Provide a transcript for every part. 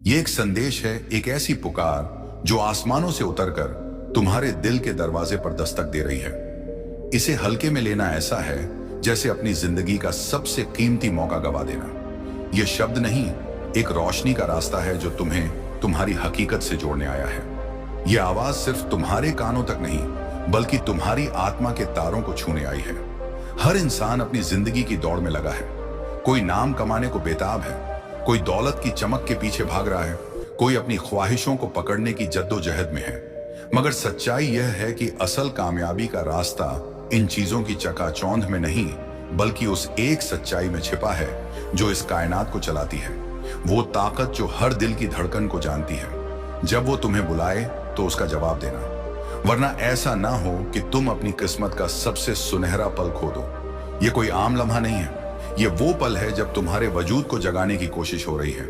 ये एक संदेश है, एक ऐसी पुकार जो आसमानों से उतरकर तुम्हारे दिल के दरवाजे पर दस्तक दे रही है। इसे हल्के में लेना ऐसा है जैसे अपनी जिंदगी का सबसे कीमती मौका गवा देना। यह शब्द नहीं, एक रोशनी का रास्ता है जो तुम्हें तुम्हारी हकीकत से जोड़ने आया है। यह आवाज सिर्फ तुम्हारे कानों तक नहीं, बल्कि तुम्हारी आत्मा के तारों को छूने आई है। हर इंसान अपनी जिंदगी की दौड़ में लगा है। कोई नाम कमाने को बेताब है, कोई दौलत की चमक के पीछे भाग रहा है, कोई अपनी ख्वाहिशों को पकड़ने की जद्दोजहद में है। मगर सच्चाई यह है कि असल कामयाबी का रास्ता इन चीजों की चकाचौंध में नहीं, बल्कि उस एक सच्चाई में छिपा है जो इस कायनात को चलाती है। वो ताकत जो हर दिल की धड़कन को जानती है। जब वो तुम्हें बुलाए तो उसका जवाब देना, वरना ऐसा ना हो कि तुम अपनी किस्मत का सबसे सुनहरा पल खो दो। ये कोई आम लम्हा नहीं है, ये वो पल है जब तुम्हारे वजूद को जगाने की कोशिश हो रही है।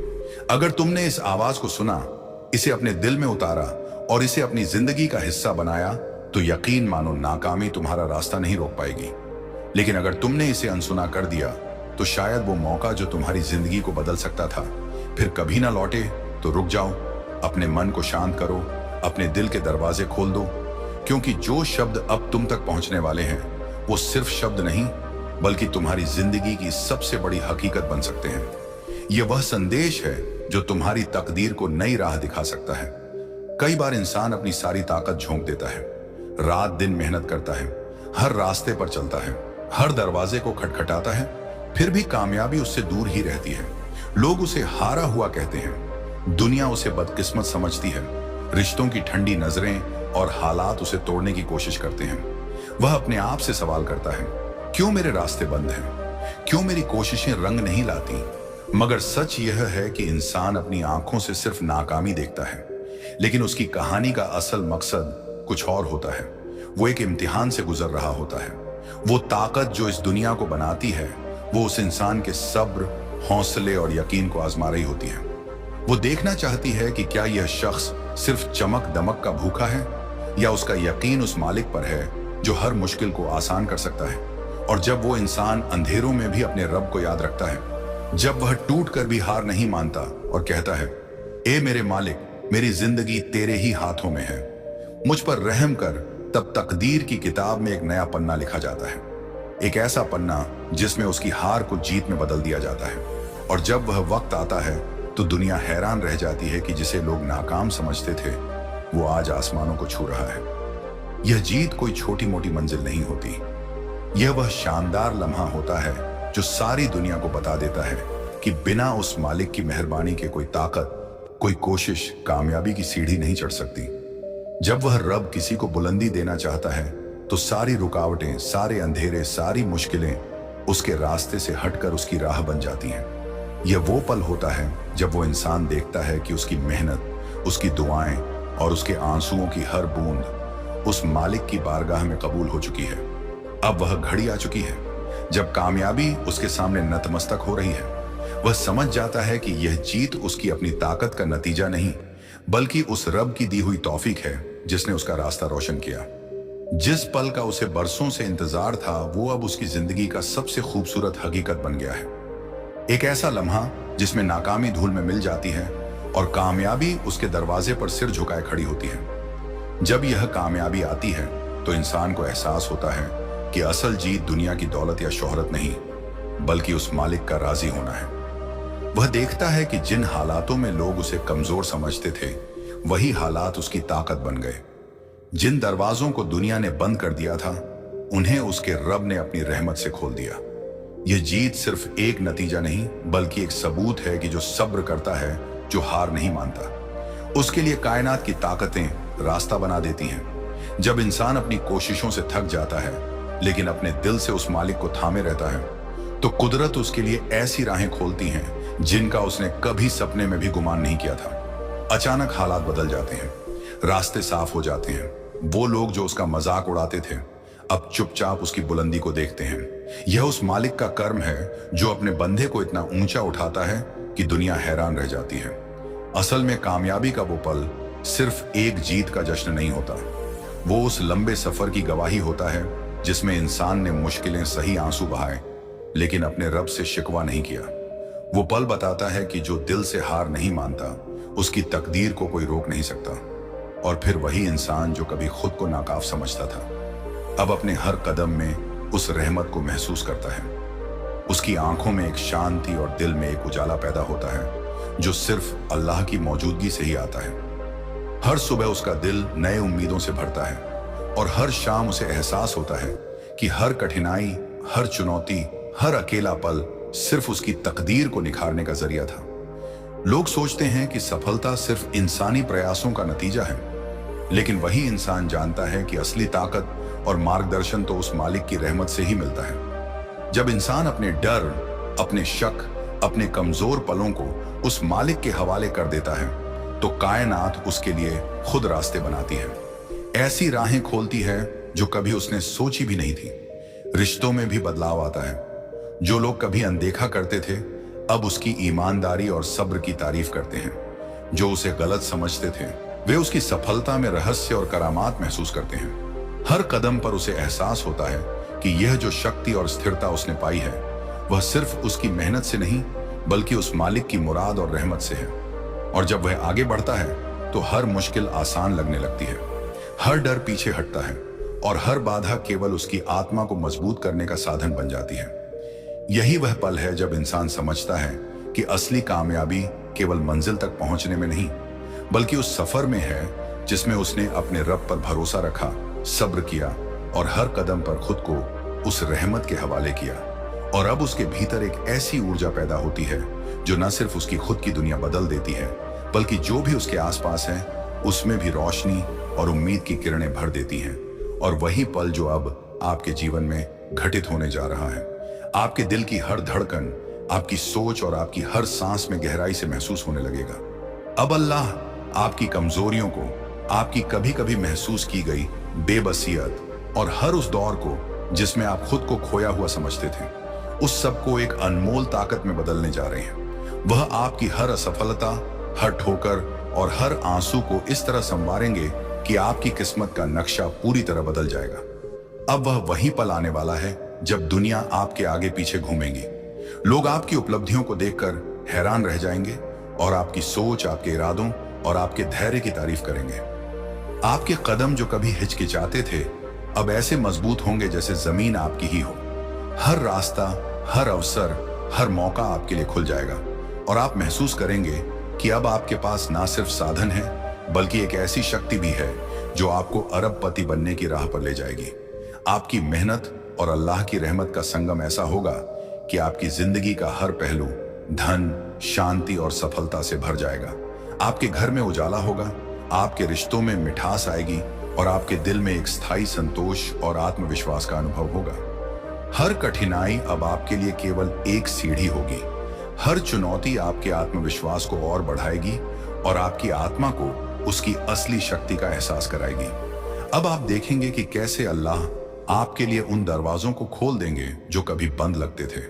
अगर तुमने इस आवाज को सुना, इसे अपने दिल में उतारा और इसे अपनी जिंदगी का हिस्सा बनाया, तो यकीन मानो नाकामी तुम्हारा रास्ता नहीं रोक पाएगी। लेकिन अगर तुमने इसे अनसुना कर दिया, तो शायद वो मौका जो तुम्हारी जिंदगी को बदल सकता था फिर कभी ना लौटे। तो रुक जाओ, अपने मन को शांत करो, अपने दिल के दरवाजे खोल दो, क्योंकि जो शब्द अब तुम तक पहुंचने वाले हैं वो सिर्फ शब्द नहीं, बल्कि तुम्हारी जिंदगी की सबसे बड़ी हकीकत बन सकते हैं। ये वह संदेश है जो तुम्हारी तकदीर को नई राह दिखा सकता है। कई बार इंसान अपनी सारी ताकत झोंक देता है, रात दिन मेहनत करता है, हर रास्ते पर चलता है, हर दरवाजे को खटखटाता है, फिर भी कामयाबी उससे दूर ही रहती है। लोग उसे हारा हुआ कहते हैं, दुनिया उसे बदकिस्मत समझती है, रिश्तों की ठंडी नजरें और हालात उसे तोड़ने की कोशिश करते हैं। वह अपने आप से सवाल करता है, क्यों मेरे रास्ते बंद हैं? क्यों मेरी कोशिशें रंग नहीं लाती? मगर सच यह है कि इंसान अपनी आंखों से सिर्फ नाकामी देखता है, लेकिन उसकी कहानी का असल मकसद कुछ और होता है। वो एक इम्तिहान से गुजर रहा होता है। वो ताकत जो इस दुनिया को बनाती है, वो उस इंसान के सब्र, हौसले और यकीन को आजमा रही होती है। वो देखना चाहती है कि क्या यह शख्स सिर्फ चमक दमक का भूखा है, या उसका यकीन उस मालिक पर है जो हर मुश्किल को आसान कर सकता है। और जब वो इंसान अंधेरों में भी अपने रब को याद रखता है, जब वह टूट कर भी हार नहीं मानता और कहता है, ए मेरे मालिक, मेरी जिंदगी तेरे ही हाथों में है, मुझ पर रहम कर, तब तकदीर की किताब में एक नया पन्ना लिखा जाता है। एक ऐसा पन्ना जिसमें उसकी हार को जीत में बदल दिया जाता है। और जब वह वक्त आता है तो दुनिया हैरान रह जाती है कि जिसे लोग नाकाम समझते थे, वो आज आसमानों को छू रहा है। यह जीत कोई छोटी मोटी मंजिल नहीं होती, यह वह शानदार लम्हा होता है जो सारी दुनिया को बता देता है कि बिना उस मालिक की मेहरबानी के कोई ताकत, कोई कोशिश कामयाबी की सीढ़ी नहीं चढ़ सकती। जब वह रब किसी को बुलंदी देना चाहता है तो सारी रुकावटें, सारे अंधेरे, सारी मुश्किलें उसके रास्ते से हटकर उसकी राह बन जाती हैं। यह वो पल होता है जब वो इंसान देखता है कि उसकी मेहनत, उसकी दुआएं और उसके आंसुओं की हर बूंद उस मालिक की बारगाह में कबूल हो चुकी है। अब वह घड़ी आ चुकी है जब कामयाबी उसके सामने नतमस्तक हो रही है। वह समझ जाता है कि यह जीत उसकी अपनी ताकत का नतीजा नहीं, बल्कि उस रब की दी हुई तौफीक है जिसने उसका रास्ता रोशन किया। जिस पल का उसे बरसों से इंतजार था, वो अब उसकी जिंदगी का सबसे खूबसूरत हकीकत बन गया है। एक ऐसा लम्हा जिसमें नाकामी धूल में मिल जाती है और कामयाबी उसके दरवाजे पर सिर झुकाए खड़ी होती है। जब यह कामयाबी आती है तो इंसान को एहसास होता है कि असल जीत दुनिया की दौलत या शोहरत नहीं, बल्कि उस मालिक का राजी होना है। वह देखता है कि जिन हालातों में लोग उसे कमजोर समझते थे, वही हालात उसकी ताकत बन गए। जिन दरवाजों को दुनिया ने बंद कर दिया था, उन्हें उसके रब ने अपनी रहमत से खोल दिया। यह जीत सिर्फ एक नतीजा नहीं, बल्कि एक सबूत है कि जो सब्र करता है, जो हार नहीं मानता, उसके लिए कायनात की ताकतें रास्ता बना देती हैं। जब इंसान अपनी कोशिशों से थक जाता है, लेकिन अपने दिल से उस मालिक को थामे रहता है, तो कुदरत उसके लिए ऐसी राहें खोलती हैं जिनका उसने कभी सपने में भी गुमान नहीं किया था। अचानक हालात बदल जाते हैं, रास्ते साफ हो जाते हैं। वो लोग जो उसका मजाक उड़ाते थे, अब चुपचाप उसकी बुलंदी को देखते हैं। यह उस मालिक का कर्म है जो अपने बंदे को इतना ऊंचा उठाता है कि दुनिया हैरान रह जाती है। असल में कामयाबी का वो पल सिर्फ एक जीत का जश्न नहीं होता, वो उस लंबे सफर की गवाही होता है जिसमें इंसान ने मुश्किलें सही आंसू बहाए, लेकिन अपने रब से शिकवा नहीं किया। वो पल बताता है कि जो दिल से हार नहीं मानता उसकी तकदीर को कोई रोक नहीं सकता। और फिर वही इंसान जो कभी खुद को नाकाफ समझता था, अब अपने हर कदम में उस रहमत को महसूस करता है। उसकी आंखों में एक शांति और दिल में एक उजाला पैदा होता है जो सिर्फ अल्लाह की मौजूदगी से ही आता है। हर सुबह उसका दिल नए उम्मीदों से भरता है और हर शाम उसे एहसास होता है कि हर कठिनाई, हर चुनौती, हर अकेला पल सिर्फ उसकी तकदीर को निखारने का जरिया था। लोग सोचते हैं कि सफलता सिर्फ इंसानी प्रयासों का नतीजा है, लेकिन वही इंसान जानता है कि असली ताकत और मार्गदर्शन तो उस मालिक की रहमत से ही मिलता है। जब इंसान अपने डर, अपने शक, अपने कमजोर पलों को उस मालिक के हवाले कर देता है तो कायनात उसके लिए खुद रास्ते बनाती है, ऐसी राहें खोलती है जो कभी उसने सोची भी नहीं थी। रिश्तों में भी बदलाव आता है। जो लोग कभी अनदेखा करते थे अब उसकी ईमानदारी और सब्र की तारीफ करते हैं। जो उसे गलत समझते थे वे उसकी सफलता में रहस्य और करामात महसूस करते हैं। हर कदम पर उसे एहसास होता है कि यह जो शक्ति और स्थिरता उसने पाई है वह सिर्फ उसकी मेहनत से नहीं बल्कि उस मालिक की मुराद और रहमत से है। और जब वह आगे बढ़ता है तो हर मुश्किल आसान लगने लगती है, हर डर पीछे हटता है और हर बाधा केवल उसकी आत्मा को मजबूत करने का साधन बन जाती है। यही वह पल है जब इंसान समझता है कि असली कामयाबी केवल मंजिल तक पहुंचने में नहीं बल्कि उस सफर में है जिसमें उसने अपने रब पर भरोसा रखा, सब्र किया और हर कदम पर खुद को उस रहमत के हवाले किया। और अब उसके भीतर एक ऐसी ऊर्जा पैदा होती है जो न सिर्फ उसकी खुद की दुनिया बदल देती है बल्कि जो भी उसके आसपास है उसमें भी रोशनी और उम्मीद की किरणें भर देती हैं। और वही पल जो अब आपके जीवन में घटित होने जा रहा है। आपके दिल की हर धड़कन, आपकी सोच और आपकी हर सांस में गहराई से महसूस होने लगेगा। अब अल्लाह आपकी कमजोरियों को, आपकी कभी कभी महसूस की गई बेबसियत और हर उस दौर को जिसमें आप खुद को खोया हुआ समझते थे, उस सबको एक अनमोल ताकत में बदलने जा रहे हैं। वह आपकी हर असफलता, हर ठोकर और हर आंसू को इस तरह संवारेंगे कि आपकी किस्मत का नक्शा पूरी तरह बदल जाएगा। अब वह वही पल आने वाला है जब दुनिया आपके आगे पीछे घूमेंगी। लोग आपकी उपलब्धियों को देखकर हैरान रह जाएंगे और आपकी सोच, आपके इरादों और आपके धैर्य की तारीफ करेंगे। आपके कदम जो कभी हिचकिचाते थे अब ऐसे मजबूत होंगे जैसे जमीन आपकी ही हो। हर रास्ता, हर अवसर, हर मौका आपके लिए खुल जाएगा और आप महसूस करेंगे कि अब आपके पास ना सिर्फ साधन है बल्कि एक ऐसी शक्ति भी है जो आपको अरबपति बनने की राह पर ले जाएगी। आपकी मेहनत और अल्लाह की रहमत का संगम ऐसा होगा कि आपकी जिंदगी का हर पहलू धन, शांति और सफलता से भर जाएगा। आपके घर में उजाला होगा, आपके रिश्तों में मिठास आएगी और आपके दिल में एक स्थायी संतोष और आत्मविश्वास का अनुभव होगा। हर कठिनाई अब आपके लिए केवल एक सीढ़ी होगी। हर चुनौती आपके आत्मविश्वास को और बढ़ाएगी और आपकी आत्मा को उसकी असली शक्ति का एहसास कराएगी। अब आप देखेंगे कि कैसे अल्लाह आपके लिए उन दरवाजों को खोल देंगे जो कभी बंद लगते थे।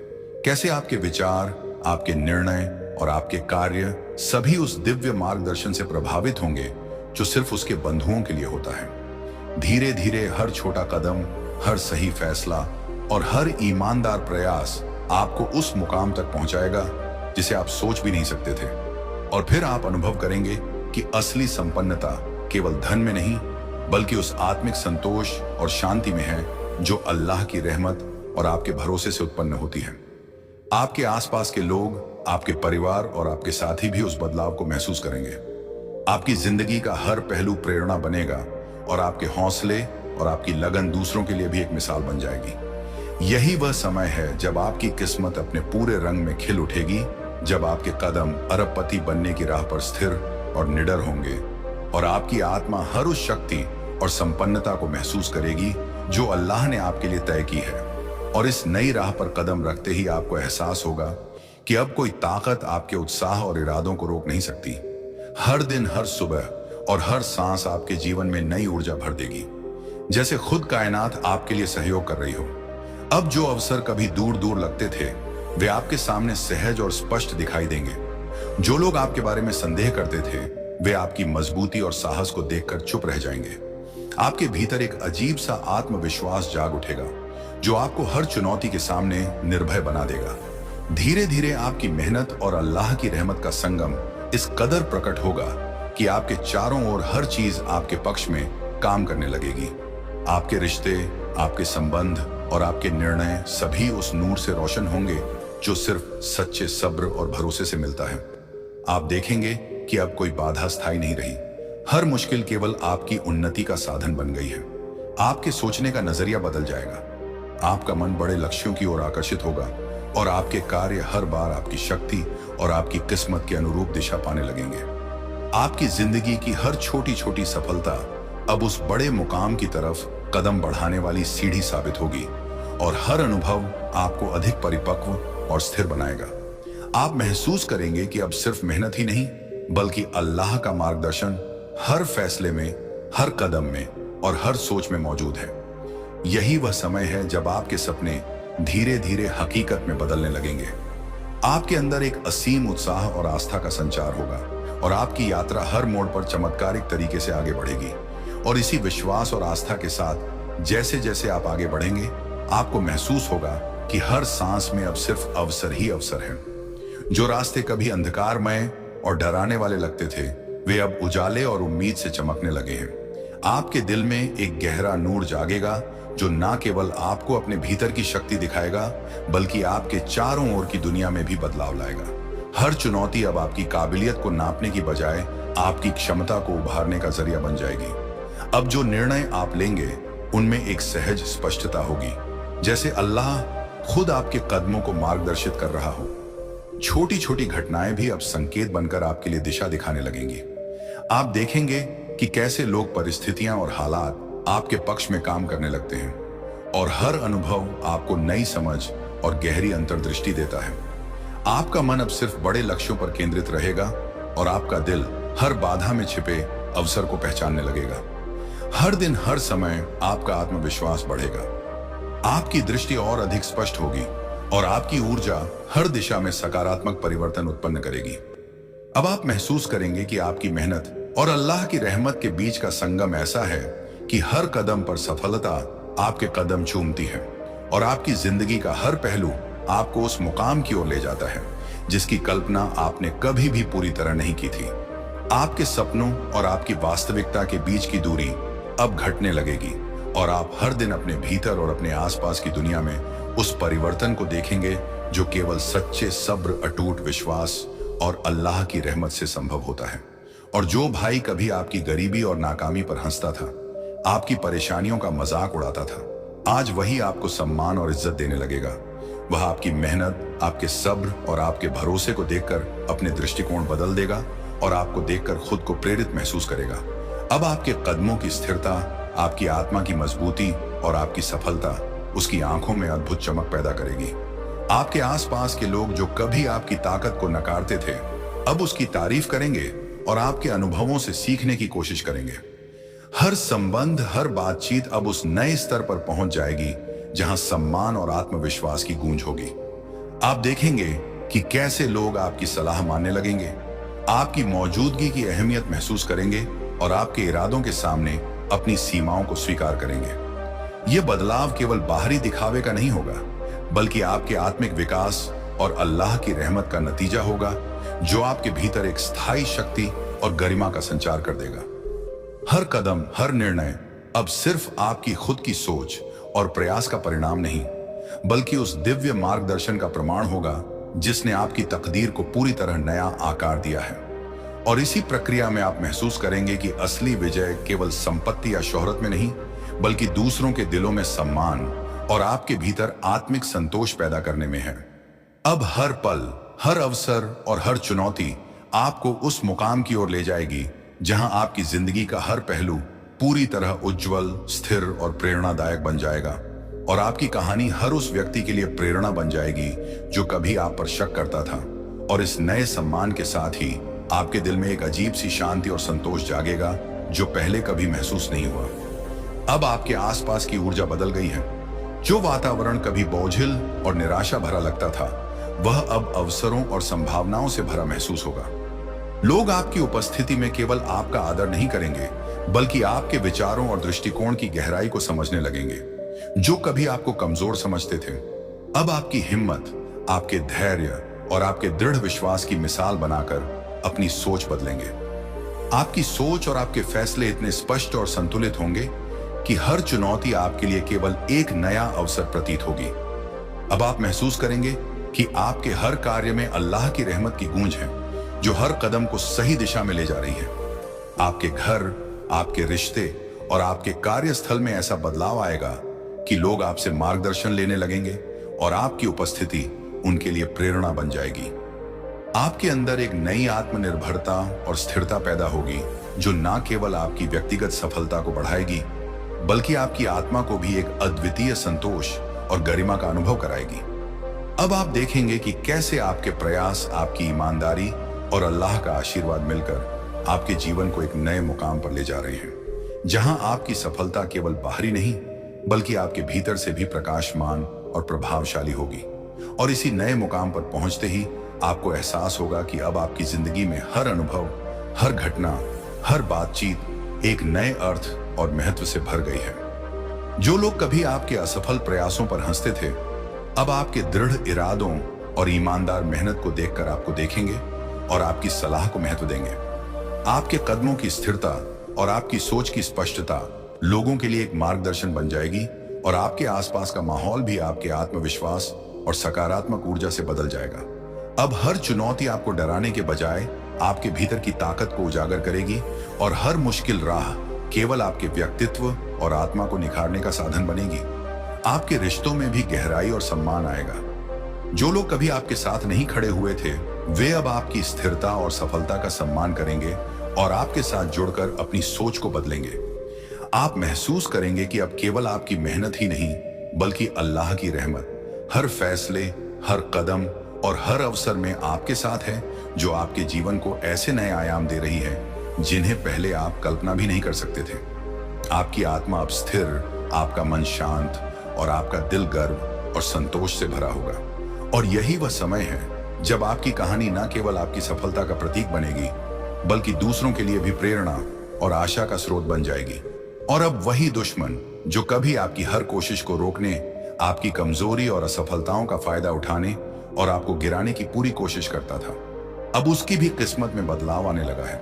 कैसे आपके विचार, आपके निर्णय और आपके कार्य सभी उस दिव्य मार्गदर्शन से प्रभावित होंगे जो सिर्फ उसके बंधुओं के लिए होता है। धीरे धीरे हर छोटा कदम, हर सही फैसला और हर ईमानदार प्रयास आपको उस मुकाम तक पहुंचाएगा जिसे आप सोच भी नहीं सकते थे। और फिर आप अनुभव करेंगे कि असली संपन्नता केवल धन में नहीं बल्कि उस आत्मिक संतोष और शांति में है जो अल्लाह की रहमत और आपके भरोसे से उत्पन्न होती है। आपके आसपास के लोग, आपके परिवार और आपके साथी भी उस बदलाव को महसूस करेंगे। आपकी जिंदगी का हर पहलू प्रेरणा बनेगा और आपके हौसले और आपकी लगन दूसरों के लिए भी एक मिसाल बन जाएगी। यही वह समय है जब आपकी किस्मत अपने पूरे रंग में खिल उठेगी, जब आपके कदम अरबपति बनने की राह पर स्थिर और निडर होंगे और आपकी आत्मा हर उस शक्ति और संपन्नता को महसूस करेगी जो अल्लाह ने आपके लिए तय की है। और इस नई राह पर कदम रखते ही आपको एहसास होगा कि अब कोई ताकत आपके उत्साह और इरादों को रोक नहीं सकती। हर दिन, हर सुबह और हर सांस आपके जीवन में नई ऊर्जा भर देगी, जैसे खुद कायनात आपके लिए सहयोग कर रही हो। अब जो अवसर कभी दूर दूर लगते थे वे आपके सामने सहज और स्पष्ट दिखाई देंगे। जो लोग आपके बारे में संदेह करते थे वे आपकी मजबूती और साहस को देखकर चुप रह जाएंगे। आपके भीतर एक अजीब सा आत्मविश्वास जाग उठेगा जो आपको हर चुनौती के सामने निर्भय बना देगा। धीरे धीरे आपकी मेहनत और अल्लाह की रहमत का संगम इस कदर प्रकट होगा कि आपके चारों ओर हर चीज आपके पक्ष में काम करने लगेगी। आपके रिश्ते, आपके संबंध और आपके निर्णय सभी उस नूर से रोशन होंगे जो सिर्फ सच्चे सब्र और भरोसे से मिलता है। आप देखेंगे कि अब कोई बाधा स्थायी नहीं रही। हर मुश्किल केवल आपकी उन्नति का साधन बन गई है। आपके सोचने का नजरिया बदल जाएगा। आपका मन बड़े लक्ष्यों की ओर आकर्षित होगा और आपके कार्य हर बार आपकी शक्ति और आपकी किस्मत के अनुरूप दिशा पाने लगेंगे। आपकी जिंदगी की हर छोटी छोटी सफलता अब उस बड़े मुकाम की तरफ कदम बढ़ाने वाली सीढ़ी साबित होगी और हर अनुभव आपको अधिक परिपक्व और स्थिर बनाएगा। आप महसूस करेंगे कि अब सिर्फ मेहनत ही नहीं बल्कि अल्लाह का मार्गदर्शन हर फैसले में, हर कदम में और हर सोच में मौजूद है। यही वह समय है जब आपके सपने धीरे धीरे हकीकत में बदलने लगेंगे। आपके अंदर एक असीम उत्साह और आस्था का संचार होगा और आपकी यात्रा हर मोड़ पर चमत्कारिक तरीके से आगे बढ़ेगी। और इसी विश्वास और आस्था के साथ जैसे जैसे आप आगे बढ़ेंगे, आपको महसूस होगा कि हर सांस में अब सिर्फ अवसर ही अवसर है। जो रास्ते कभी अंधकारमय और डराने वाले लगते थे, वे अब उजाले और उम्मीद से चमकने लगे हैं। आपके दिल में एक गहरा नूर जागेगा जो न केवल आपको अपने भीतर की शक्ति दिखाएगा बल्कि आपके चारों ओर की दुनिया में भी बदलाव लाएगा। हर चुनौती अब आपकी काबिलियत को नापने की बजाय आपकी क्षमता को उभारने का जरिया बन जाएगी। अब जो निर्णय आप लेंगे उनमें एक सहज स्पष्टता होगी, जैसे अल्लाह खुद आपके कदमों को मार्गदर्शित कर रहा हो। छोटी छोटी घटनाएं भी अब संकेत बनकर आपके लिए दिशा दिखाने लगेंगी। आप देखेंगे कि कैसे लोग, परिस्थितियां और हालात आपके पक्ष में काम करने लगते हैं और हर अनुभव आपको नई समझ और गहरी अंतर्दृष्टि देता है। आपका मन अब सिर्फ बड़े लक्ष्यों पर केंद्रित रहेगा और आपका दिल हर बाधा में छिपे अवसर को पहचानने लगेगा। हर दिन, हर समय आपका आत्मविश्वास बढ़ेगा, आपकी दृष्टि और अधिक स्पष्ट होगी और आपकी ऊर्जा हर दिशा में सकारात्मक परिवर्तन उत्पन्न करेगी। अब आप महसूस करेंगे कि आपकी मेहनत और अल्लाह की रहमत के बीच का संगम ऐसा है कि हर कदम पर सफलता आपके कदम चूमती है और आपकी जिंदगी का हर पहलू आपको उस मुकाम की ओर ले जाता है जिसकी कल्पना आपने कभी भी पूरी तरह नहीं की थी। आपके सपनों और आपकी वास्तविकता के बीच की दूरी अब घटने लगेगी और आप हर दिन अपने भीतर और अपने आसपास की दुनिया में उस परिवर्तन को देखेंगे जो केवल सच्चे सब्र, अटूट विश्वास और अल्लाह की रहमत से संभव होता है। और जो भाई कभी आपकी गरीबी और नाकामी पर हंसता था, आपकी परेशानियों का मजाक उड़ाता था, आज वही आपको सम्मान और इज्जत देने लगेगा। वह आपकी मेहनत, आपके सब्र और आपके भरोसे को देखकर अपने दृष्टिकोण बदल देगा और आपको देखकर खुद को प्रेरित महसूस करेगा। अब आपके कदमों की स्थिरता, आपकी आत्मा की मजबूती और आपकी सफलता उसकी आंखों में अद्भुत चमक पैदा करेगी। आपके आसपास के लोग जो कभी आपकी ताकत को नकारते थे, अब उसकी तारीफ करेंगे और आपके अनुभवों से सीखने की कोशिश करेंगे। हर संबंध, हर बातचीत अब उस नए स्तर पर पहुंच जाएगी जहां सम्मान और आत्मविश्वास की गूंज होगी। आप देखेंगे कि कैसे लोग आपकी सलाह मानने लगेंगे, आपकी मौजूदगी की अहमियत महसूस करेंगे और आपके इरादों के सामने अपनी सीमाओं को स्वीकार करेंगे। यह बदलाव केवल बाहरी दिखावे का नहीं होगा बल्कि आपके आत्मिक विकास और अल्लाह की रहमत का नतीजा होगा जो आपके भीतर एक स्थायी शक्ति और गरिमा का संचार कर देगा। हर कदम, हर निर्णय अब सिर्फ आपकी खुद की सोच और प्रयास का परिणाम नहीं बल्कि उस दिव्य मार्गदर्शन का प्रमाण होगा जिसने आपकी तकदीर को पूरी तरह नया आकार दिया है। और इसी प्रक्रिया में आप महसूस करेंगे कि असली विजय केवल संपत्ति या शोहरत में नहीं बल्कि दूसरों के दिलों में सम्मान और आपके भीतर आत्मिक संतोष पैदा करने में है। अब हर पल, हर अवसर और हर चुनौती आपको उस मुकाम की ओर ले जाएगी जहां आपकी जिंदगी का हर पहलू पूरी तरह उज्जवल, स्थिर और प्रेरणादायक बन जाएगा और आपकी कहानी हर उस व्यक्ति के लिए प्रेरणा बन जाएगी जो कभी आप पर शक करता था। और इस नए सम्मान के साथ ही आपके दिल में एक अजीब सी शांति और संतोष जागेगा जो पहले कभी महसूस नहीं हुआ। अब आपके आसपास की ऊर्जा बदल गई है। जो वातावरण कभी बोझिल और निराशा भरा लगता था, वह अब अवसरों और संभावनाओं से भरा महसूस होगा। लोग आपकी उपस्थिति में केवल आपका आदर नहीं करेंगे बल्कि आपके विचारों और दृष्टिकोण की गहराई को समझने लगेंगे। जो कभी आपको कमजोर समझते थे, अब आपकी हिम्मत, आपके धैर्य और आपके दृढ़ विश्वास की मिसाल बनाकर अपनी सोच बदलेंगे। आपकी सोच और आपके फैसले इतने स्पष्ट और संतुलित होंगे कि हर चुनौती आपके लिए केवल एक नया अवसर प्रतीत होगी। अब आप महसूस करेंगे कि आपके हर कार्य में अल्लाह की रहमत की गूंज है, जो हर कदम को सही दिशा में ले जा रही है। आपके घर, आपके रिश्ते और आपके कार्यस्थल में ऐसा बदलाव आएगा कि लोग आपसे मार्गदर्शन लेने लगेंगे और आपकी उपस्थिति उनके लिए प्रेरणा बन जाएगी। आपके अंदर एक नई आत्मनिर्भरता और स्थिरता पैदा होगी, जो न केवल आपकी व्यक्तिगत सफलता को बढ़ाएगी, बल्कि आपकी आत्मा को भी एक अद्वितीय संतोष और गरिमा का अनुभव कराएगी। अब आप देखेंगे कि कैसे आपके प्रयास, आपकी ईमानदारी और अल्लाह का आशीर्वाद मिलकर आपके जीवन को एक नए मुकाम पर ले जा रहे हैं, जहां आपकी सफलता केवल बाहरी नहीं, बल्कि आपके भीतर से भी प्रकाशमान और प्रभावशाली होगी। और इसी नए मुकाम पर पहुंचते ही आपको एहसास होगा कि अब आपकी जिंदगी में हर अनुभव, हर घटना, हर बातचीत एक नए अर्थ और महत्व से भर गई है। जो लोग कभी आपके असफल प्रयासों पर हंसते थे, अब आपके दृढ़ इरादों और ईमानदार मेहनत को देखकर आपको देखेंगे और आपकी सलाह को महत्व देंगे। आपके कदमों की स्थिरता और आपकी सोच की स्पष्टता लोगों के लिए एक मार्गदर्शन बन जाएगी और आपके आसपास का माहौल भी आपके आत्मविश्वास और सकारात्मक ऊर्जा से बदल जाएगा। अब हर चुनौती आपको डराने के बजाय आपके भीतर की ताकत को उजागर करेगी और हर मुश्किल राह केवल आपके व्यक्तित्व और आत्मा को निखारने का साधन बनेगी। आपके रिश्तों में भी गहराई और सम्मान आएगा। जो लोग कभी आपके साथ नहीं खड़े हुए थे, वे अब आपकी स्थिरता और सफलता का सम्मान करेंगे और आपके साथ जुड़कर अपनी सोच को बदलेंगे। आप महसूस करेंगे कि अब केवल आपकी मेहनत ही नहीं, बल्कि अल्लाह की रहमत हर फैसले, हर कदम और हर अवसर में आपके साथ है, जो आपके जीवन को ऐसे नए आयाम दे रही है जिन्हें पहले आप कल्पना भी नहीं कर सकते थे। आपकी आत्मा अब स्थिर, आपका मन शांत और आपका दिल गर्व और संतोष से भरा होगा। और यही वह समय है जब आपकी कहानी न केवल आपकी सफलता का प्रतीक बनेगी, बल्कि दूसरों के लिए भी प्रेरणा और आशा का स्रोत बन जाएगी। और अब वही दुश्मन जो कभी आपकी हर कोशिश को रोकने, आपकी कमजोरी और असफलताओं का फायदा उठाने और आपको गिराने की पूरी कोशिश करता था, अब उसकी भी किस्मत में बदलाव आने लगा है।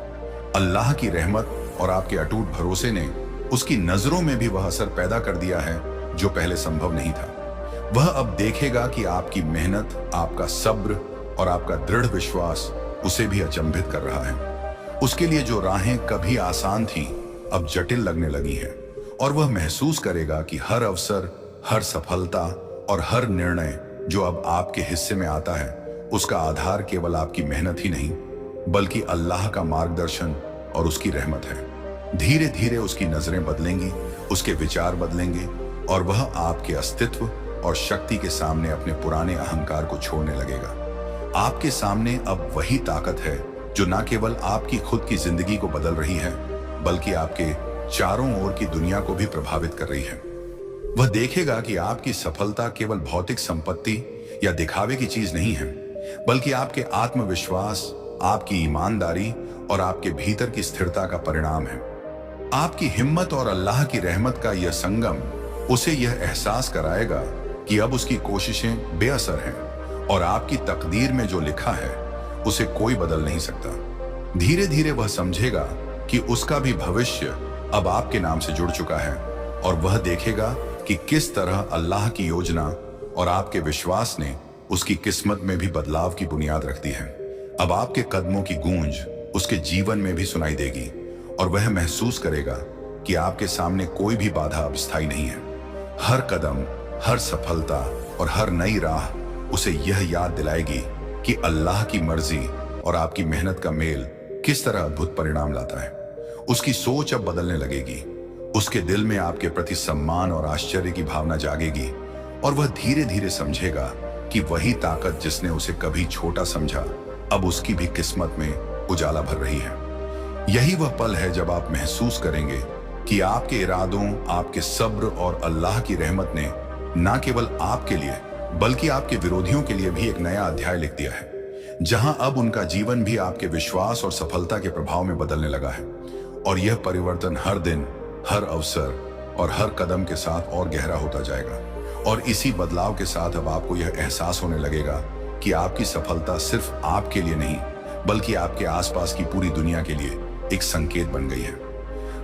अल्लाह की रहमत और आपके अटूट भरोसे ने उसकी नजरों में भी वह असर पैदा कर दिया है जो पहले संभव नहीं था। वह अब देखेगा कि आपकी मेहनत, आपका सब्र और आपका दृढ़ विश्वास उसे भी अचंभित कर रहा है। उसके लिए जो राहें कभी आसान थीं, अब जटिल लगने लगी हैं और वह महसूस करेगा कि हर अवसर, हर सफलता और हर निर्णय जो अब आपके हिस्से में आता है, उसका आधार केवल आपकी मेहनत ही नहीं, बल्कि अल्लाह का मार्गदर्शन और उसकी रहमत है। धीरे धीरे उसकी नजरें बदलेंगी, उसके विचार बदलेंगे और वह आपके अस्तित्व और शक्ति के सामने अपने पुराने अहंकार को छोड़ने लगेगा। आपके सामने अब वही ताकत है जो न केवल आपकी खुद की जिंदगी को बदल रही है, बल्कि आपके चारों ओर की दुनिया को भी प्रभावित कर रही है। वह देखेगा कि आपकी सफलता केवल भौतिक संपत्ति या दिखावे की चीज नहीं है, बल्कि आपके आत्मविश्वास, आपकी ईमानदारी और आपके भीतर की स्थिरता का परिणाम है। आपकी हिम्मत और अल्लाह की रहमत का यह संगम उसे यह एहसास कराएगा कि अब उसकी कोशिशें बेअसर हैं और आपकी तकदीर में जो लिखा है उसे कोई बदल नहीं सकता। धीरे धीरे वह समझेगा कि उसका भी भविष्य अब आपके नाम से जुड़ चुका है और वह देखेगा कि किस तरह अल्लाह की योजना और आपके विश्वास ने उसकी किस्मत में भी बदलाव की बुनियाद रख दी है। अब आपके कदमों की गूंज उसके जीवन में भी सुनाई देगी और वह महसूस करेगा कि आपके सामने कोई भी बाधा अब स्थायी नहीं है। हर कदम, हर सफलता और हर नई राह उसे यह याद दिलाएगी कि अल्लाह की मर्जी और आपकी मेहनत का मेल किस तरह अद्भुत परिणाम लाता है। उसकी सोच अब बदलने लगेगी, उसके दिल में आपके प्रति सम्मान और आश्चर्य की भावना जागेगी और वह धीरे धीरे समझेगा कि वही ताकत जिसने उसे कभी छोटा समझा, अब उसकी भी किस्मत में उजाला भर रही है। यही वह पल है जब आप महसूस करेंगे कि आपके इरादों, आपके सब्र और अल्लाह की रहमत ने न केवल आपके लिए बल्कि आपके विरोधियों के लिए भी एक नया अध्याय लिख दिया है, जहां अब उनका जीवन भी आपके विश्वास और सफलता के प्रभाव में बदलने लगा है। और यह परिवर्तन हर दिन, हर अवसर और हर कदम के साथ और गहरा होता जाएगा और इसी बदलाव के साथ अब आपको यह एहसास होने लगेगा कि आपकी सफलता सिर्फ आपके लिए नहीं, बल्कि आपके आसपास की पूरी दुनिया के लिए एक संकेत बन गई है।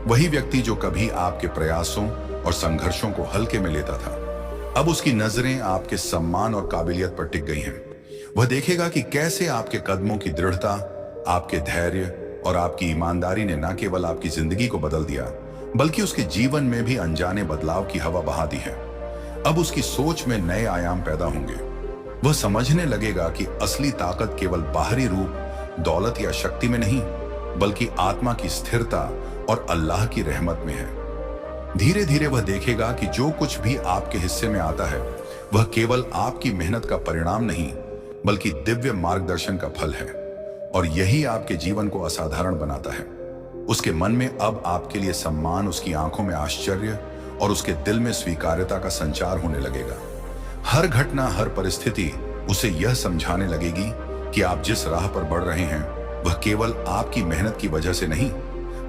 वही व्यक्ति जो कभी आपके प्रयासों और संघर्षों को हल्के में लेता था, अब उसकी नजरें आपके सम्मान और काबिलियत पर टिक गई हैं। वह देखेगा कि कैसे आपके कदमों की दृढ़ता, आपके धैर्य और आपकी ईमानदारी ने न केवल आपकी जिंदगी को बदल दिया, बल्कि उसके जीवन में भी अनजाने बदलाव की हवा बहा दी है। अब उसकी सोच में नए आयाम पैदा होंगे। वह समझने लगेगा कि असली ताकत केवल बाहरी रूप, दौलत या शक्ति में नहीं, बल्कि आत्मा की स्थिरता और अल्लाह की रहमत में है। धीरे धीरे वह देखेगा कि जो कुछ भी आपके हिस्से में आता है, वह केवल आपकी मेहनत का परिणाम नहीं, बल्कि दिव्य मार्गदर्शन का फल है, और यही आपके जीवन को असाधारण बनाता है। उसके मन में अब आपके लिए सम्मान, उसकी आंखों में आश्चर्य और उसके दिल में स्वीकार्यता का संचार होने लगेगा। हर घटना, हर परिस्थिति उसे यह समझाने लगेगी कि आप जिस राह पर बढ़ रहे हैं, वह केवल आपकी मेहनत की वजह से नहीं,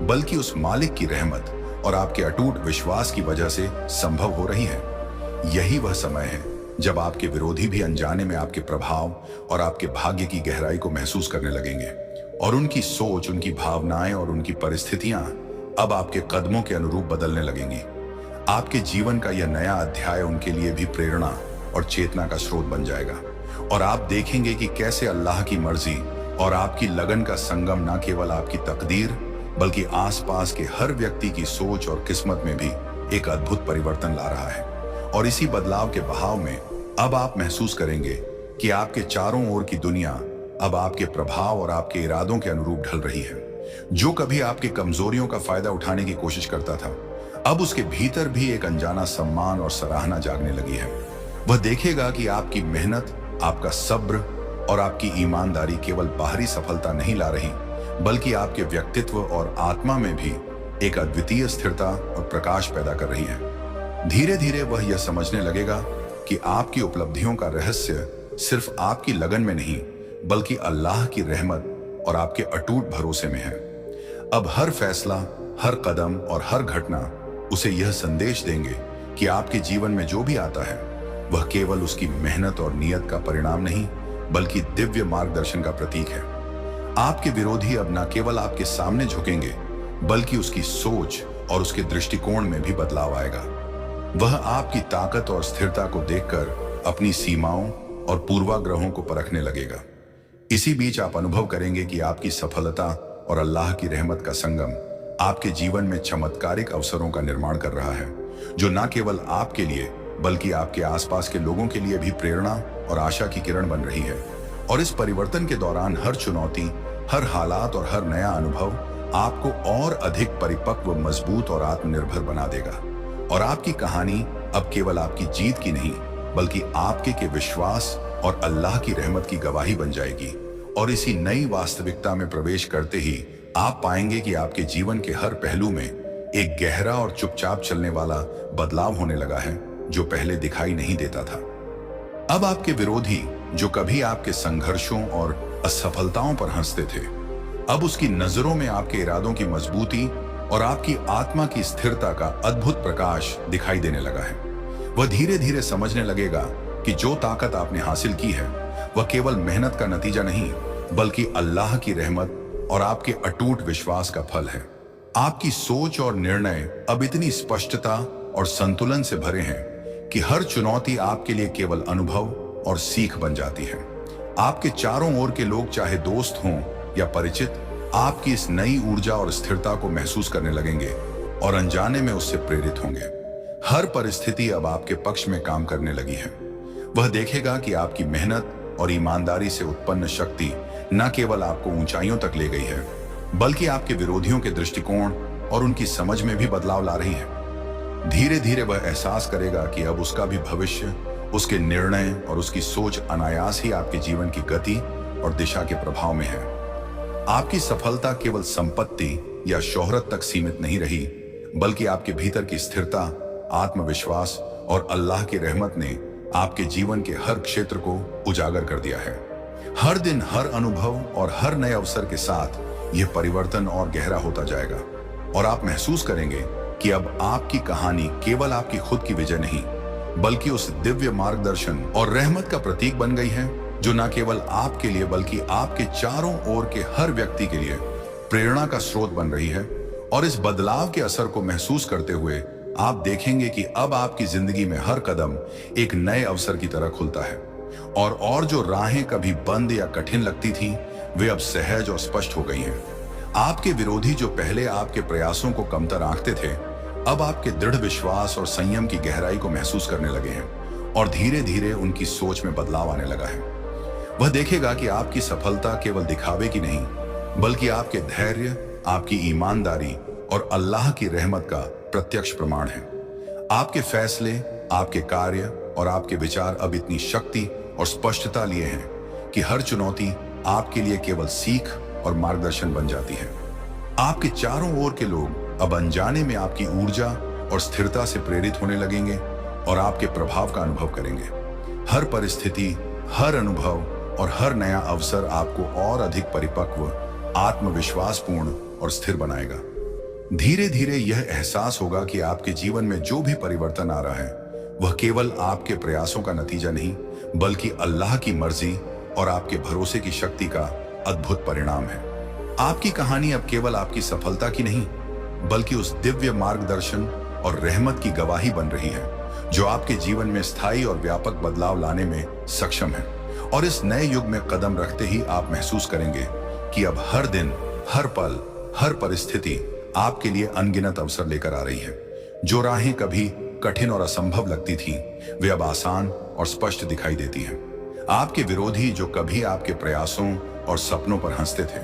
बल्कि उस मालिक की रहमत और आपके अटूट विश्वास की वजह से संभव हो रही है। यही वह समय है जब आपके विरोधी भी अनजाने में आपके प्रभाव और आपके भाग्य की गहराई को महसूस करने लगेंगे, और उनकी सोच, उनकी भावनाएं और उनकी परिस्थितियां अब आपके कदमों के अनुरूप बदलने लगेंगी। आपके जीवन का यह नया अध्याय उनके लिए भी प्रेरणा और चेतना का स्रोत बन जाएगा, और आप देखेंगे कि कैसे अल्लाह की मर्जी और आपकी लगन का संगम न केवल आपकी तकदीर, बल्कि आसपास के हर व्यक्ति की सोच और किस्मत में भी एक अद्भुत परिवर्तन ला रहा है। और इसी बदलाव के बहाव में अब आप महसूस करेंगे कि आपके चारों ओर की दुनिया अब आपके प्रभाव और आपके इरादों के अनुरूप ढल रही है। जो कभी आपकी कमजोरियों का फायदा उठाने की कोशिश करता था, अब उसके भीतर भी एक अनजाना सम्मान और सराहना जागने लगी है। वह देखेगा कि आपकी मेहनत, आपका सब्र और आपकी ईमानदारी केवल बाहरी सफलता नहीं ला रही, बल्कि आपके व्यक्तित्व और आत्मा में भी एक अद्वितीय स्थिरता और प्रकाश पैदा कर रही है। धीरे धीरे वह यह समझने लगेगा कि आपकी उपलब्धियों का रहस्य सिर्फ आपकी लगन में नहीं, बल्कि अल्लाह की रहमत और आपके अटूट भरोसे में है। अब हर फैसला, हर कदम और हर घटना उसे यह संदेश देंगे कि आपके जीवन में जो भी आता है, वह केवल उसकी मेहनत और नियत का परिणाम नहीं, बल्कि दिव्य मार्गदर्शन का प्रतीक है। आपके विरोधी अब न केवल आपके सामने झुकेंगे, बल्कि उसकी सोच और उसके दृष्टिकोण में भी बदलाव आएगा। वह आपकी ताकत और स्थिरता को देखकर अपनी सीमाओं और पूर्वाग्रहों को परखने लगेगा। इसी बीच आप अनुभव करेंगे कि आपकी सफलता और अल्लाह की रहमत का संगम आपके जीवन में चमत्कारिक अवसरों का निर्माण कर रहा है, जो न केवल आपके लिए, बल्कि आपके आसपास के लोगों के लिए भी प्रेरणा और आशा की किरण बन रही है। और इस परिवर्तन के दौरान हर चुनौती, हर हालात और हर नया अनुभव आपको और अधिक परिपक्व, मजबूत और आत्मनिर्भर बना देगा। और आपकी कहानी अब केवल आपकी जीत की नहीं, बल्कि आपके के विश्वास और अल्लाह की रहमत की गवाही बन जाएगी। और इसी नई वास्तविकता में प्रवेश करते ही आप पाएंगे कि आपके जीवन के हर पहलू में एक गहरा और चुपचाप चलने वाला बदलाव होने लगा है, जो पहले दिखाई नहीं देता था। अब आपके विरोधी, जो कभी आपके संघर्षों और असफलताओं पर हंसते थे, अब उसकी नजरों में आपके इरादों की मजबूती और आपकी आत्मा की स्थिरता का अद्भुत प्रकाश दिखाई देने लगा है। वह धीरे धीरे समझने लगेगा कि जो ताकत आपने हासिल की है, वह केवल मेहनत का नतीजा नहीं, बल्कि अल्लाह की रहमत और आपके अटूट विश्वास का फल है। आपकी सोच और निर्णय अब इतनी स्पष्टता और संतुलन से भरे हैं कि हर चुनौती आपके लिए केवल अनुभव और सीख बन जाती है। आपके चारों ओर के लोग, चाहे दोस्त हों या परिचित, आपकी इस नई ऊर्जा और स्थिरता को महसूस करने लगेंगे और अनजाने में उससे प्रेरित होंगे। हर परिस्थिति अब आपके पक्ष में काम करने लगी है। वह देखेगा कि आपकी मेहनत और ईमानदारी से उत्पन्न शक्ति न केवल आपको ऊंचाइयों तक ले गई है, बल्कि आपके विरोधियों के दृष्टिकोण और उनकी समझ में भी बदलाव ला रही है। धीरे धीरे वह एहसास करेगा कि अब उसका भी भविष्य, उसके निर्णय और उसकी सोच अनायास ही आपके जीवन की गति और दिशा के प्रभाव में है। आपकी सफलता केवल संपत्ति या शोहरत तक सीमित नहीं रही, बल्कि आपके भीतर की स्थिरता, आत्मविश्वास और अल्लाह की रहमत ने आपके जीवन के हर क्षेत्र को उजागर कर दिया है। हर दिन, हर अनुभव और हर नए अवसर के साथ यह परिवर्तन और गहरा होता जाएगा, और आप महसूस करेंगे कि अब आपकी कहानी केवल आपकी खुद की विजय नहीं, बल्कि उस दिव्य मार्गदर्शन और रहमत का प्रतीक बन गई है जो न केवल आपके लिए बल्कि आपके चारों ओर के हर व्यक्ति के लिए प्रेरणा का स्रोत बन रही है। और इस बदलाव के असर को महसूस करते हुए आप देखेंगे कि अब आपकी जिंदगी में हर कदम एक नए अवसर की तरह खुलता है और जो राहें कभी बंद या कठिन लगती थीं, वे अब सहज और स्पष्ट हो गई हैं। आपके विरोधी जो पहले आपके प्रयासों को कमतर आंकते थे, अब आपके दृढ़ विश्वास और संयम की गहराई को महसूस करने लगे हैं और धीरे धीरे उनकी सोच में बदलाव आने लगा है। वह देखेगा कि आपकी सफलता केवल दिखावे की नहीं, बल्कि आपके धैर्य, आपकी ईमानदारी और अल्लाह की रहमत का प्रत्यक्ष प्रमाण है। आपके फैसले, आपके कार्य और आपके विचार अब इतनी शक्ति और स्पष्टता लिए हैं कि हर चुनौती आपके लिए केवल सीख और मार्गदर्शन बन जाती है। आपके चारों ओर के लोग अब अनजाने में आपकी ऊर्जा और स्थिरता से प्रेरित होने लगेंगे और आपके प्रभाव का अनुभव करेंगे। हर परिस्थिति, हर अनुभव और हर नया अवसर आपको और अधिक परिपक्व, आत्मविश्वासपूर्ण और स्थिर बनाएगा। धीरे धीरे यह एहसास होगा कि आपके जीवन में जो भी परिवर्तन आ रहा है वह केवल आपके प्रयासों का नतीजा नहीं, बल्कि अल्लाह की मर्जी और आपके भरोसे की शक्ति का अद्भुत परिणाम है। आपकी कहानी अब केवल आपकी सफलता की नहीं, बल्कि उस दिव्य मार्गदर्शन और रहमत की गवाही बन रही है जो आपके जीवन में स्थायी और व्यापक बदलाव लाने में सक्षम है। और इस नए युग में कदम रखते ही आप महसूस करेंगे कि अब हर दिन, हर पल, हर परिस्थिति आपके लिए अनगिनत अवसर लेकर आ रही है। जो राहें कभी कठिन और असंभव लगती थीं, वे अब आसान और स्पष्ट दिखाई देती हैं। आपके विरोधी जो कभी आपके प्रयासों और सपनों पर हंसते थे,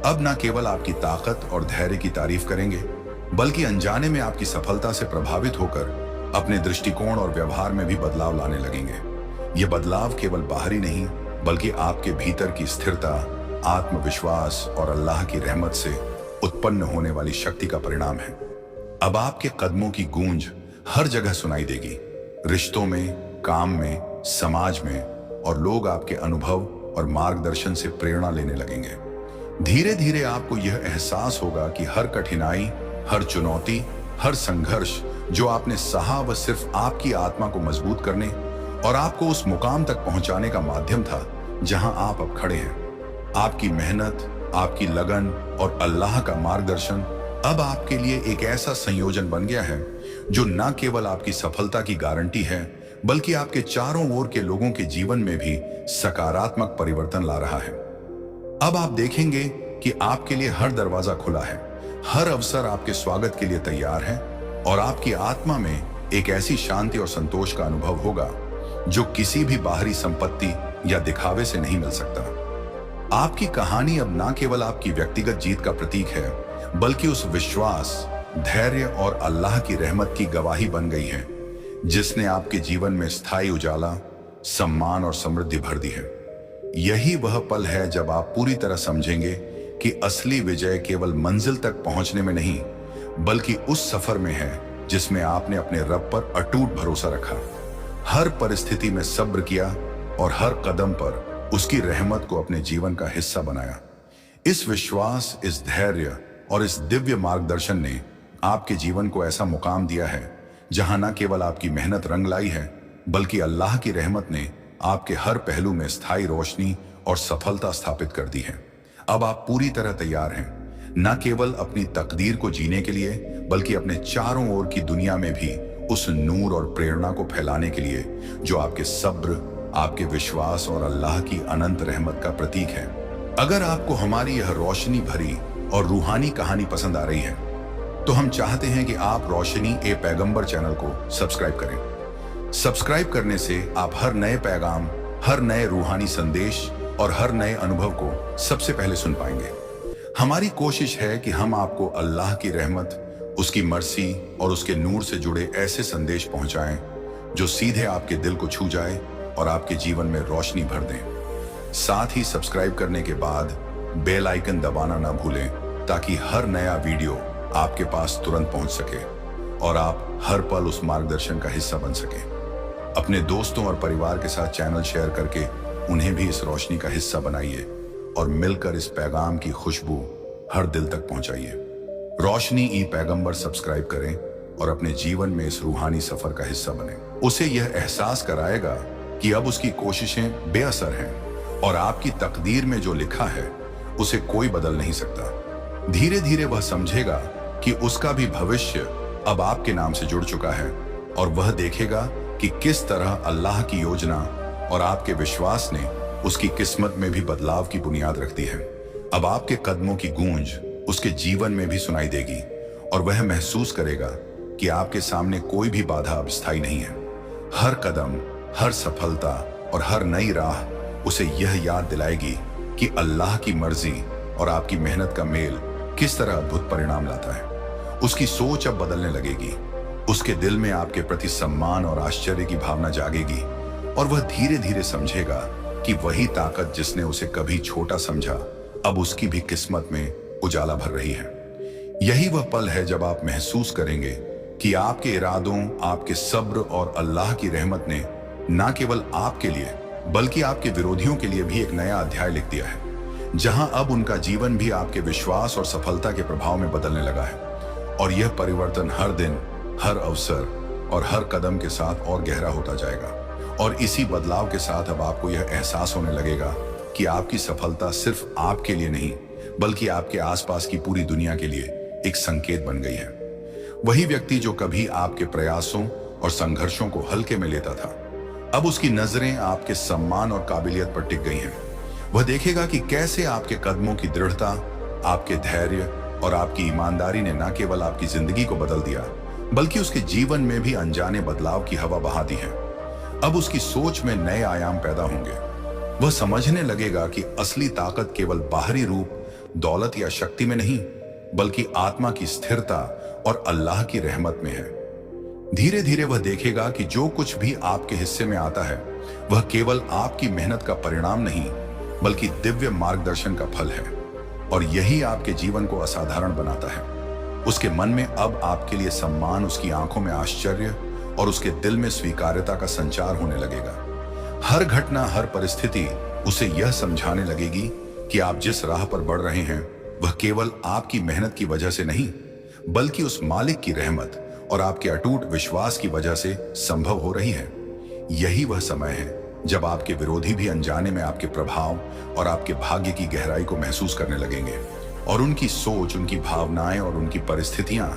अब न केवल आपकी ताकत और धैर्य की तारीफ करेंगे, बल्कि अनजाने में आपकी सफलता से प्रभावित होकर अपने दृष्टिकोण और व्यवहार में भी बदलाव लाने लगेंगे। ये बदलाव केवल बाहरी नहीं, बल्कि आपके भीतर की स्थिरता, आत्मविश्वास और अल्लाह की रहमत से उत्पन्न होने वाली शक्ति का परिणाम है। अब आपके कदमों की गूंज हर जगह सुनाई देगी, रिश्तों में, काम में, समाज में, और लोग आपके अनुभव और मार्गदर्शन से प्रेरणा लेने लगेंगे। धीरे धीरे आपको यह एहसास होगा कि हर कठिनाई, हर चुनौती, हर संघर्ष जो आपने सहा वह सिर्फ आपकी आत्मा को मजबूत करने और आपको उस मुकाम तक पहुंचाने का माध्यम था जहां आप अब खड़े हैं। आपकी मेहनत, आपकी लगन और अल्लाह का मार्गदर्शन अब आपके लिए एक ऐसा संयोजन बन गया है जो न केवल आपकी सफलता की गारंटी है, बल्कि आपके चारों ओर के लोगों के जीवन में भी सकारात्मक परिवर्तन ला रहा है। अब आप देखेंगे कि आपके लिए हर दरवाजा खुला है, हर अवसर आपके स्वागत के लिए तैयार है और आपकी आत्मा में एक ऐसी शांति और संतोष का अनुभव होगा जो किसी भी बाहरी संपत्ति या दिखावे से नहीं मिल सकता। आपकी कहानी अब न केवल आपकी व्यक्तिगत जीत का प्रतीक है, बल्कि उस विश्वास, धैर्य और अल्लाह की रहमत की गवाही बन गई है जिसने आपके जीवन में स्थायी उजाला, सम्मान और समृद्धि भर दी है। यही वह पल है जब आप पूरी तरह समझेंगे कि असली विजय केवल मंजिल तक पहुंचने में नहीं, बल्कि उस सफर में है जिसमें आपने अपने रब पर अटूट भरोसा रखा, हर परिस्थिति में सब्र किया और हर कदम पर उसकी रहमत को अपने जीवन का हिस्सा बनाया। इस विश्वास, इस धैर्य और इस दिव्य मार्गदर्शन ने आपके जीवन को ऐसा मुकाम दिया है जहां न केवल आपकी मेहनत रंग लाई है, बल्कि अल्लाह की रहमत ने आपके हर पहलू में स्थायी रोशनी और सफलता स्थापित कर दी है। अब आप पूरी तरह तैयार हैं, न केवल अपनी तकदीर को जीने के लिए, बल्कि अपने चारों ओर की दुनिया में भी उस नूर और प्रेरणा को फैलाने के लिए जो आपके सब्र, आपके विश्वास और अल्लाह की अनंत रहमत का प्रतीक है। अगर आपको हमारी यह रोशनी भरी और रूहानी कहानी पसंद आ रही है, तो हम चाहते हैं कि आप रोशनी ए पैगंबर चैनल को सब्सक्राइब करें। सब्सक्राइब करने से आप हर नए पैगाम, हर नए रूहानी संदेश और हर नए अनुभव को सबसे पहले सुन पाएंगे। हमारी कोशिश है कि हम आपको अल्लाह की रहमत, उसकी मर्सी और उसके नूर से जुड़े ऐसे संदेश पहुंचाएं जो सीधे आपके दिल को छू जाए और आपके जीवन में रोशनी भर दें। साथ ही सब्सक्राइब करने के बाद बेल आइकन दबाना ना भूलें ताकि हर नया वीडियो आपके पास तुरंत पहुंच सके और आप हर पल उस मार्गदर्शन का हिस्सा बन सके। अपने दोस्तों और परिवार के साथ चैनल शेयर करके उन्हें भी इस रोशनी का हिस्सा बनाइए और मिलकर इस पैगाम की खुशबू हर दिल तक पहुंचाइए। रोशनी ई पैगंबर सब्सक्राइब करें और अपने जीवन में इस रूहानी सफर का हिस्सा बने। उसे यह एहसास कराएगा कि अब उसकी कोशिशें बेअसर हैं और आपकी तकदीर में जो लिखा है उसे कोई बदल नहीं सकता। धीरे धीरे वह समझेगा कि उसका भी भविष्य अब आपके नाम से जुड़ चुका है और वह देखेगा कि किस तरह अल्लाह की योजना और आपके विश्वास ने उसकी किस्मत में भी बदलाव की बुनियाद रख दी है। अब आपके कदमों की गूंज उसके जीवन में भी सुनाई देगी और वह महसूस करेगा कि आपके सामने कोई भी बाधा अब स्थायी नहीं है। हर कदम, हर सफलता और हर नई राह उसे यह याद दिलाएगी कि अल्लाह की मर्जी और आपकी मेहनत का मेल किस तरह अद्भुत परिणाम लाता है। उसकी सोच अब बदलने लगेगी। उसके दिल में आपके प्रति सम्मान और आश्चर्य की भावना जागेगी और वह धीरे धीरे समझेगा कि वही ताकत जिसने उसे कभी छोटा समझा अब उसकी भी किस्मत में उजाला भर रही है। यही वह पल है जब आप महसूस करेंगे कि आपके इरादों, आपके सब्र और अल्लाह की रहमत ने न केवल आपके लिए बल्कि आपके विरोधियों के लिए भी एक नया अध्याय लिख दिया है, जहां अब उनका जीवन भी आपके विश्वास और सफलता के प्रभाव में बदलने लगा है। और यह परिवर्तन हर दिन, हर अवसर और हर कदम के साथ और गहरा होता जाएगा। और इसी बदलाव के साथ अब आपको यह एहसास होने लगेगा कि आपकी सफलता सिर्फ आपके लिए नहीं बल्कि आपके आसपास की पूरी दुनिया के लिए एक संकेत बन गई है। वही व्यक्ति जो कभी आपके प्रयासों और संघर्षों को हल्के में लेता था, अब उसकी नजरें आपके सम्मान और काबिलियत पर टिक गई हैं। वह देखेगा कि कैसे आपके कदमों की दृढ़ता, आपके धैर्य और आपकी ईमानदारी ने न केवल आपकी जिंदगी को बदल दिया बल्कि उसके जीवन में भी अनजाने बदलाव की हवा बहा दी है। अब उसकी सोच में नए आयाम पैदा होंगे। वह समझने लगेगा कि असली ताकत केवल बाहरी रूप, दौलत या शक्ति में नहीं बल्कि आत्मा की स्थिरता और अल्लाह की रहमत में है। धीरे धीरे वह देखेगा कि जो कुछ भी आपके हिस्से में आता है वह केवल आपकी मेहनत का परिणाम नहीं बल्कि दिव्य मार्गदर्शन का फल है और यही आपके जीवन को असाधारण बनाता है। उसके मन में अब आपके लिए सम्मान, उसकी आंखों में आश्चर्य और उसके दिल में स्वीकार्यता का संचार होने लगेगा। हर घटना, हर परिस्थिति उसे यह समझाने लगेगी कि आप जिस राह पर बढ़ रहे हैं वह केवल आपकी मेहनत की वजह से नहीं बल्कि उस मालिक की रहमत और आपके अटूट विश्वास की वजह से संभव हो रही है। यही वह समय है जब आपके विरोधी भी अनजाने में आपके प्रभाव और आपके भाग्य की गहराई को महसूस करने लगेंगे और उनकी सोच, उनकी भावनाएं और उनकी परिस्थितियां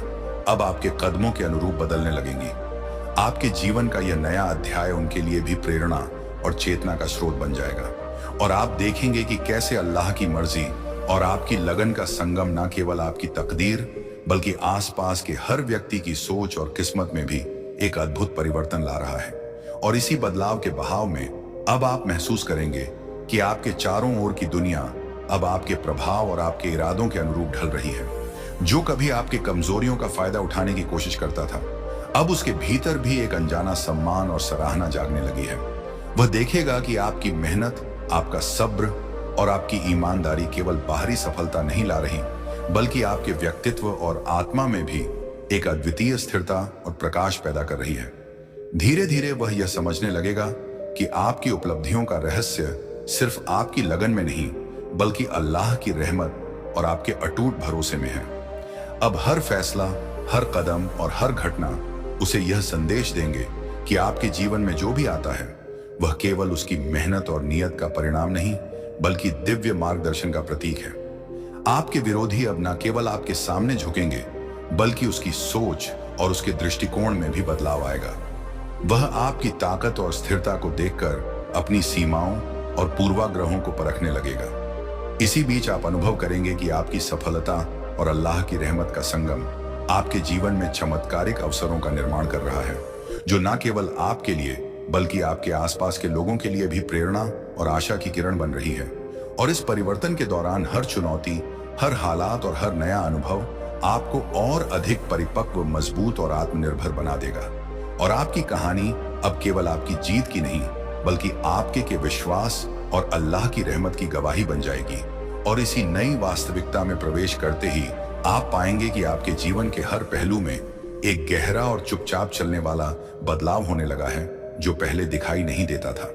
अब आपके कदमों के अनुरूप बदलने लगेंगी। आपके जीवन का यह नया अध्याय उनके लिए भी प्रेरणा और चेतना का स्रोत बन जाएगा और आप देखेंगे कि कैसे अल्लाह की मर्जी और आपकी लगन का संगम न केवल आपकी तकदीर बल्कि आसपास के हर व्यक्ति की सोच और किस्मत में भी एक अद्भुत परिवर्तन ला रहा है। और इसी बदलाव के बहाव में अब आप महसूस करेंगे कि आपके चारों ओर की दुनिया अब आपके प्रभाव और आपके इरादों के अनुरूप ढल रही है। जो कभी आपकी कमजोरियों का फायदा उठाने की कोशिश करता था, अब उसके भीतर भी एक अनजाना सम्मान और सराहना जागने लगी है। वह देखेगा कि आपकी मेहनत, आपका सब्र और आपकी ईमानदारी केवल बाहरी सफलता नहीं ला रही बल्कि आपके व्यक्तित्व और आत्मा में भी एक अद्वितीय स्थिरता और प्रकाश पैदा कर रही है। धीरे धीरे वह यह समझने लगेगा कि आपकी उपलब्धियों का रहस्य सिर्फ आपकी लगन में नहीं बल्कि अल्लाह की रहमत और आपके अटूट भरोसे में है। अब हर फैसला, हर कदम और हर घटना उसे यह संदेश देंगे कि आपके जीवन में जो भी आता है वह केवल उसकी मेहनत और नियत का परिणाम नहीं बल्कि दिव्य मार्गदर्शन का प्रतीक है। आपके विरोधी अब न केवल आपके सामने झुकेंगे बल्कि उसकी सोच और उसके दृष्टिकोण में भी बदलाव आएगा। वह आपकी ताकत और स्थिरता को देखकर अपनी सीमाओं और पूर्वाग्रहों को परखने लगेगा। इसी बीच आप अनुभव करेंगे कि आपकी सफलता और अल्लाह की रहमत का संगम आपके जीवन में चमत्कारिक अवसरों का निर्माण कर रहा है, जो न केवल आपके लिए बल्कि आपके आसपास के लोगों के लिए भी प्रेरणा और आशा की किरण बन रही है। और इस परिवर्तन के दौरान हर चुनौती, हर हालात और हर नया अनुभव आपको और अधिक परिपक्व, मजबूत और आत्मनिर्भर बना देगा। और आपकी कहानी अब केवल आपकी जीत की नहीं बल्कि आपके के विश्वास और अल्लाह की रहमत की गवाही बन जाएगी। और इसी नई वास्तविकता में प्रवेश करते ही आप पाएंगे कि आपके जीवन के हर पहलू में एक गहरा और चुपचाप चलने वाला बदलाव होने लगा है जो पहले दिखाई नहीं देता था।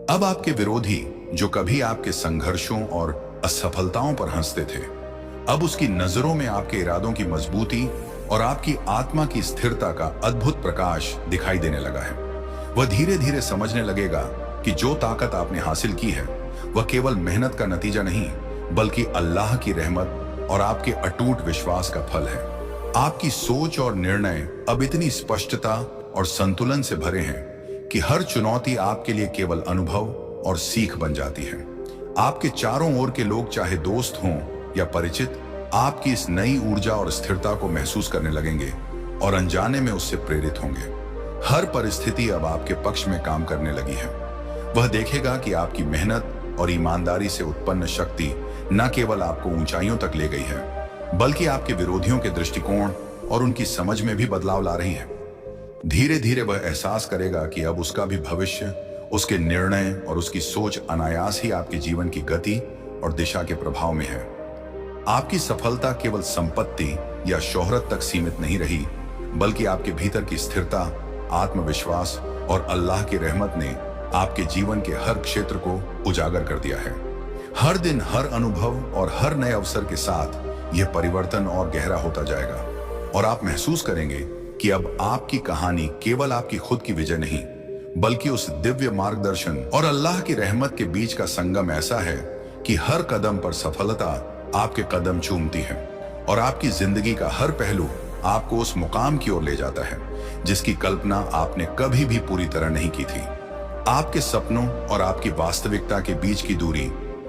अब आपके विरोधी जो कभी आपके संघर्षों और असफलताओं पर हंसते थे, अब उसकी नजरों में आपके इरादों की मजबूती और आपकी आत्मा की स्थिरता का अद्भुत प्रकाश दिखाई देने लगा है। वह धीरे धीरे समझने लगेगा कि जो ताकत आपने हासिल की है वह केवल मेहनत का नतीजा नहीं, बल्कि अल्लाह की रहमत और आपके अटूट विश्वास का फल है। आपकी सोच और निर्णय अब इतनी स्पष्टता और संतुलन से भरे हैं कि हर चुनौती आपके लिए केवल अनुभव और सीख बन जाती है। आपके चारों ओर के लोग, चाहे दोस्त हों या परिचित, आपकी इस नई ऊर्जा और स्थिरता को महसूस करने लगेंगे और अनजाने में उससे प्रेरित होंगे। हर परिस्थिति अब आपके पक्ष में काम करने लगी है। वह देखेगा कि आपकी मेहनत और ईमानदारी से उत्पन्न शक्ति न केवल आपको ऊंचाइयों तक ले गई है, बल्कि आपके विरोधियों के दृष्टिकोण और उनकी समझ में भी बदलाव ला रही है। धीरे धीरे वह एहसास करेगा कि अब उसका भी भविष्य, उसके निर्णय और उसकी सोच अनायास ही आपके जीवन की गति और दिशा के प्रभाव में है। आपकी सफलता केवल संपत्ति या शोहरत तक सीमित नहीं रही, बल्कि आपके भीतर की स्थिरता, आत्मविश्वास और अल्लाह की रहमत ने आपके जीवन के हर क्षेत्र को उजागर कर दिया है। हर दिन, हर अनुभव और हर नए अवसर के साथ यह परिवर्तन और गहरा होता जाएगा और आप महसूस करेंगे कि अब आपकी कहानी केवल आपकी खुद की विजय नहीं, बल्कि उस दिव्य मार्गदर्शन और अल्लाह की रहमत के बीच का संगम ऐसा है कि हर कदम पर सफलता आपके कदम चूमती है और आपकी जिंदगी का हर पहलू आपको उस मुकाम की ओर ले जाता है जिसकी कल्पना आपने कभी भी पूरी तरह नहीं की थी। आपके सपनों और आपकी वास्तविकता के बीच की दूरी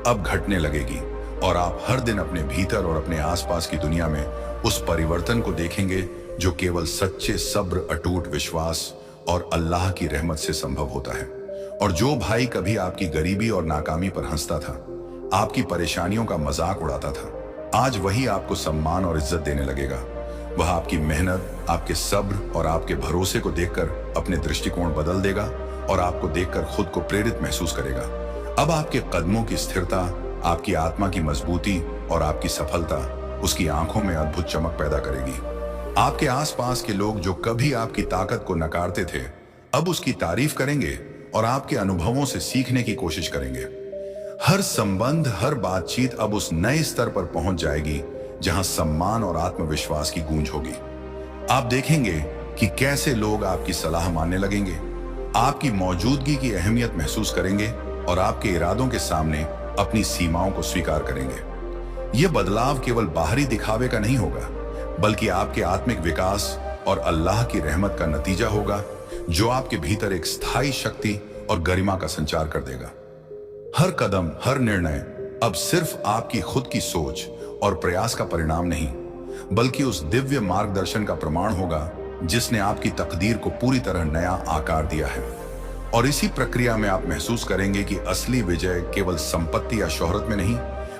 अब घटने लगेगी और आप हर दिन अपने भीतर और अपने आसपास की दुनिया में उस परिवर्तन को देखेंगे जो केवल सच्चे सब्र, अटूट विश्वास और अल्लाह की रहमत से संभव होता है। और जो भाई कभी आपकी गरीबी और नाकामी पर हंसता था, आपकी परेशानियों का मजाक उड़ाता था, आज वही आपको सम्मान और इज्जत देने लगेगा। वह आपकी मेहनत, आपके सब्र और आपके भरोसे को देखकर अपने दृष्टिकोण बदल देगा और आपको देखकर खुद को प्रेरित महसूस करेगा। अब आपके कदमों की स्थिरता, आपकी आत्मा की मजबूती और आपकी सफलता उसकी आंखों में अद्भुत चमक पैदा करेगी। आपके आसपास के लोग जो कभी आपकी ताकत को नकारते थे, अब उसकी तारीफ करेंगे और आपके अनुभवों से सीखने की कोशिश करेंगे। हर संबंध, हर बातचीत अब उस नए स्तर पर पहुंच जाएगी जहां सम्मान और आत्मविश्वास की गूंज होगी। आप देखेंगे कि कैसे लोग आपकी सलाह मानने लगेंगे, आपकी मौजूदगी की अहमियत महसूस करेंगे और आपके इरादों के सामने अपनी सीमाओं को स्वीकार करेंगे। यह बदलाव केवल बाहरी दिखावे का नहीं होगा, बल्कि आपके आत्मिक विकास और अल्लाह की रहमत का नतीजा होगा, जो आपके भीतर एक स्थायी शक्ति और गरिमा का संचार कर देगा। हर कदम, हर निर्णय अब सिर्फ आपकी खुद की सोच और प्रयास का परिणाम नहीं, बल्कि उस दिव्य मार्गदर्शन का प्रमाण होगा जिसने आपकी तकदीर को पूरी तरह नया आकार दिया है। और इसी प्रक्रिया में आप महसूस करेंगे कि असली विजय केवल संपत्ति या शोहरत में नहीं,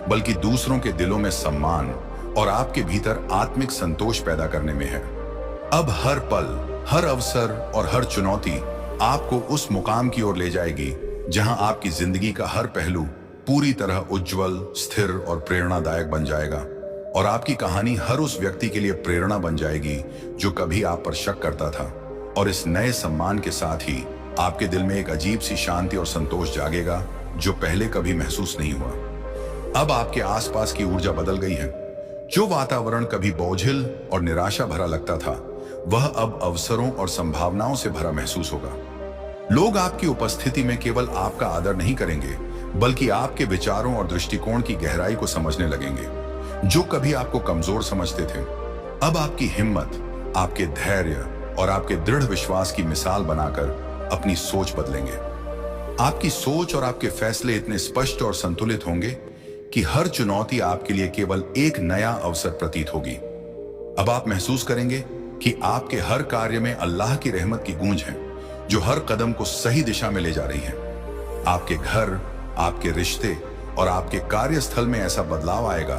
बल्कि दूसरों के दिलों में सम्मान और आपके भीतर आत्मिक संतोष पैदा करने में है। अब हर पल, हर अवसर और हर चुनौती आपको उस मुकाम की ओर ले जाएगी जहां आपकी जिंदगी का हर पहलू पूरी तरह उज्जवल, स्थिर और प्रेरणादायक बन जाएगा और आपकी कहानी हर उस व्यक्ति के लिए प्रेरणा बन जाएगी जो कभी आप पर शक करता था। और इस नए सम्मान के साथ ही आपके दिल में एक अजीब सी शांति और संतोष जागेगा जो पहले कभी महसूस नहीं हुआ। अब आपके आसपास की ऊर्जा बदल गई है। जो वातावरण कभी बोझिल और निराशा भरा लगता था, वह अब अवसरों और संभावनाओं से भरा महसूस होगा। लोग आपकी उपस्थिति में केवल आपका आदर नहीं करेंगे, बल्कि आपके विचारों और दृष्टिकोण की गहराई को समझने लगेंगे। जो कभी आपको कमजोर समझते थे, अब आपकी हिम्मत, आपके धैर्य और आपके दृढ़ विश्वास की मिसाल बनाकर अपनी सोच बदलेंगे। आपकी सोच और आपके फैसले इतने स्पष्ट और संतुलित होंगे कि हर चुनौती आपके लिए केवल एक नया अवसर प्रतीत होगी। अब आप महसूस करेंगे कि आपके हर कार्य में अल्लाह की रहमत की गूंज है, जो हर कदम को सही दिशा में ले जा रही है। आपके घर, आपके रिश्ते और आपके कार्यस्थल में ऐसा बदलाव आएगा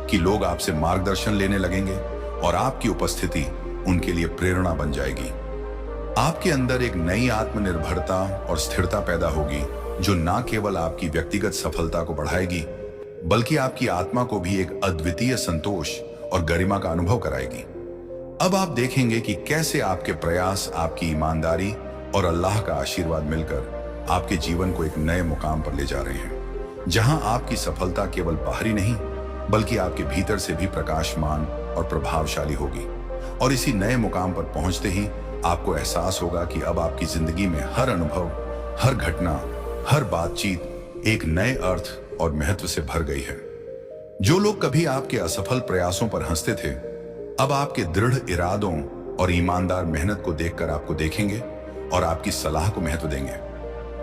कि लोग आपसे मार्गदर्शन लेने लगेंगे और आपकी उपस्थिति उनके लिए प्रेरणा बन जाएगी। आपके अंदर एक नई आत्मनिर्भरता और स्थिरता पैदा होगी, जो न केवल आपकी व्यक्तिगत सफलता को बढ़ाएगी, बल्कि आपकी आत्मा को भी एक अद्वितीय संतोष और गरिमा का अनुभव कराएगी। अब आप देखेंगे कि कैसे आपके प्रयास, आपकी ईमानदारी और अल्लाह का आशीर्वाद मिलकर आपके जीवन को एक नए मुकाम पर ले जा रहे हैं, जहां आपकी सफलता केवल बाहरी नहीं, बल्कि आपके भीतर से भी प्रकाशमान और प्रभावशाली होगी। और इसी नए मुकाम पर पहुंचते ही आपको एहसास होगा कि अब आपकी जिंदगी में हर अनुभव, हर घटना, हर बातचीत एक नए अर्थ और महत्व से भर गई है। जो लोग कभी आपके असफल प्रयासों पर हंसते थे, अब आपके दृढ़ इरादों और ईमानदार मेहनत को देखकर आपको देखेंगे और आपकी सलाह को महत्व देंगे।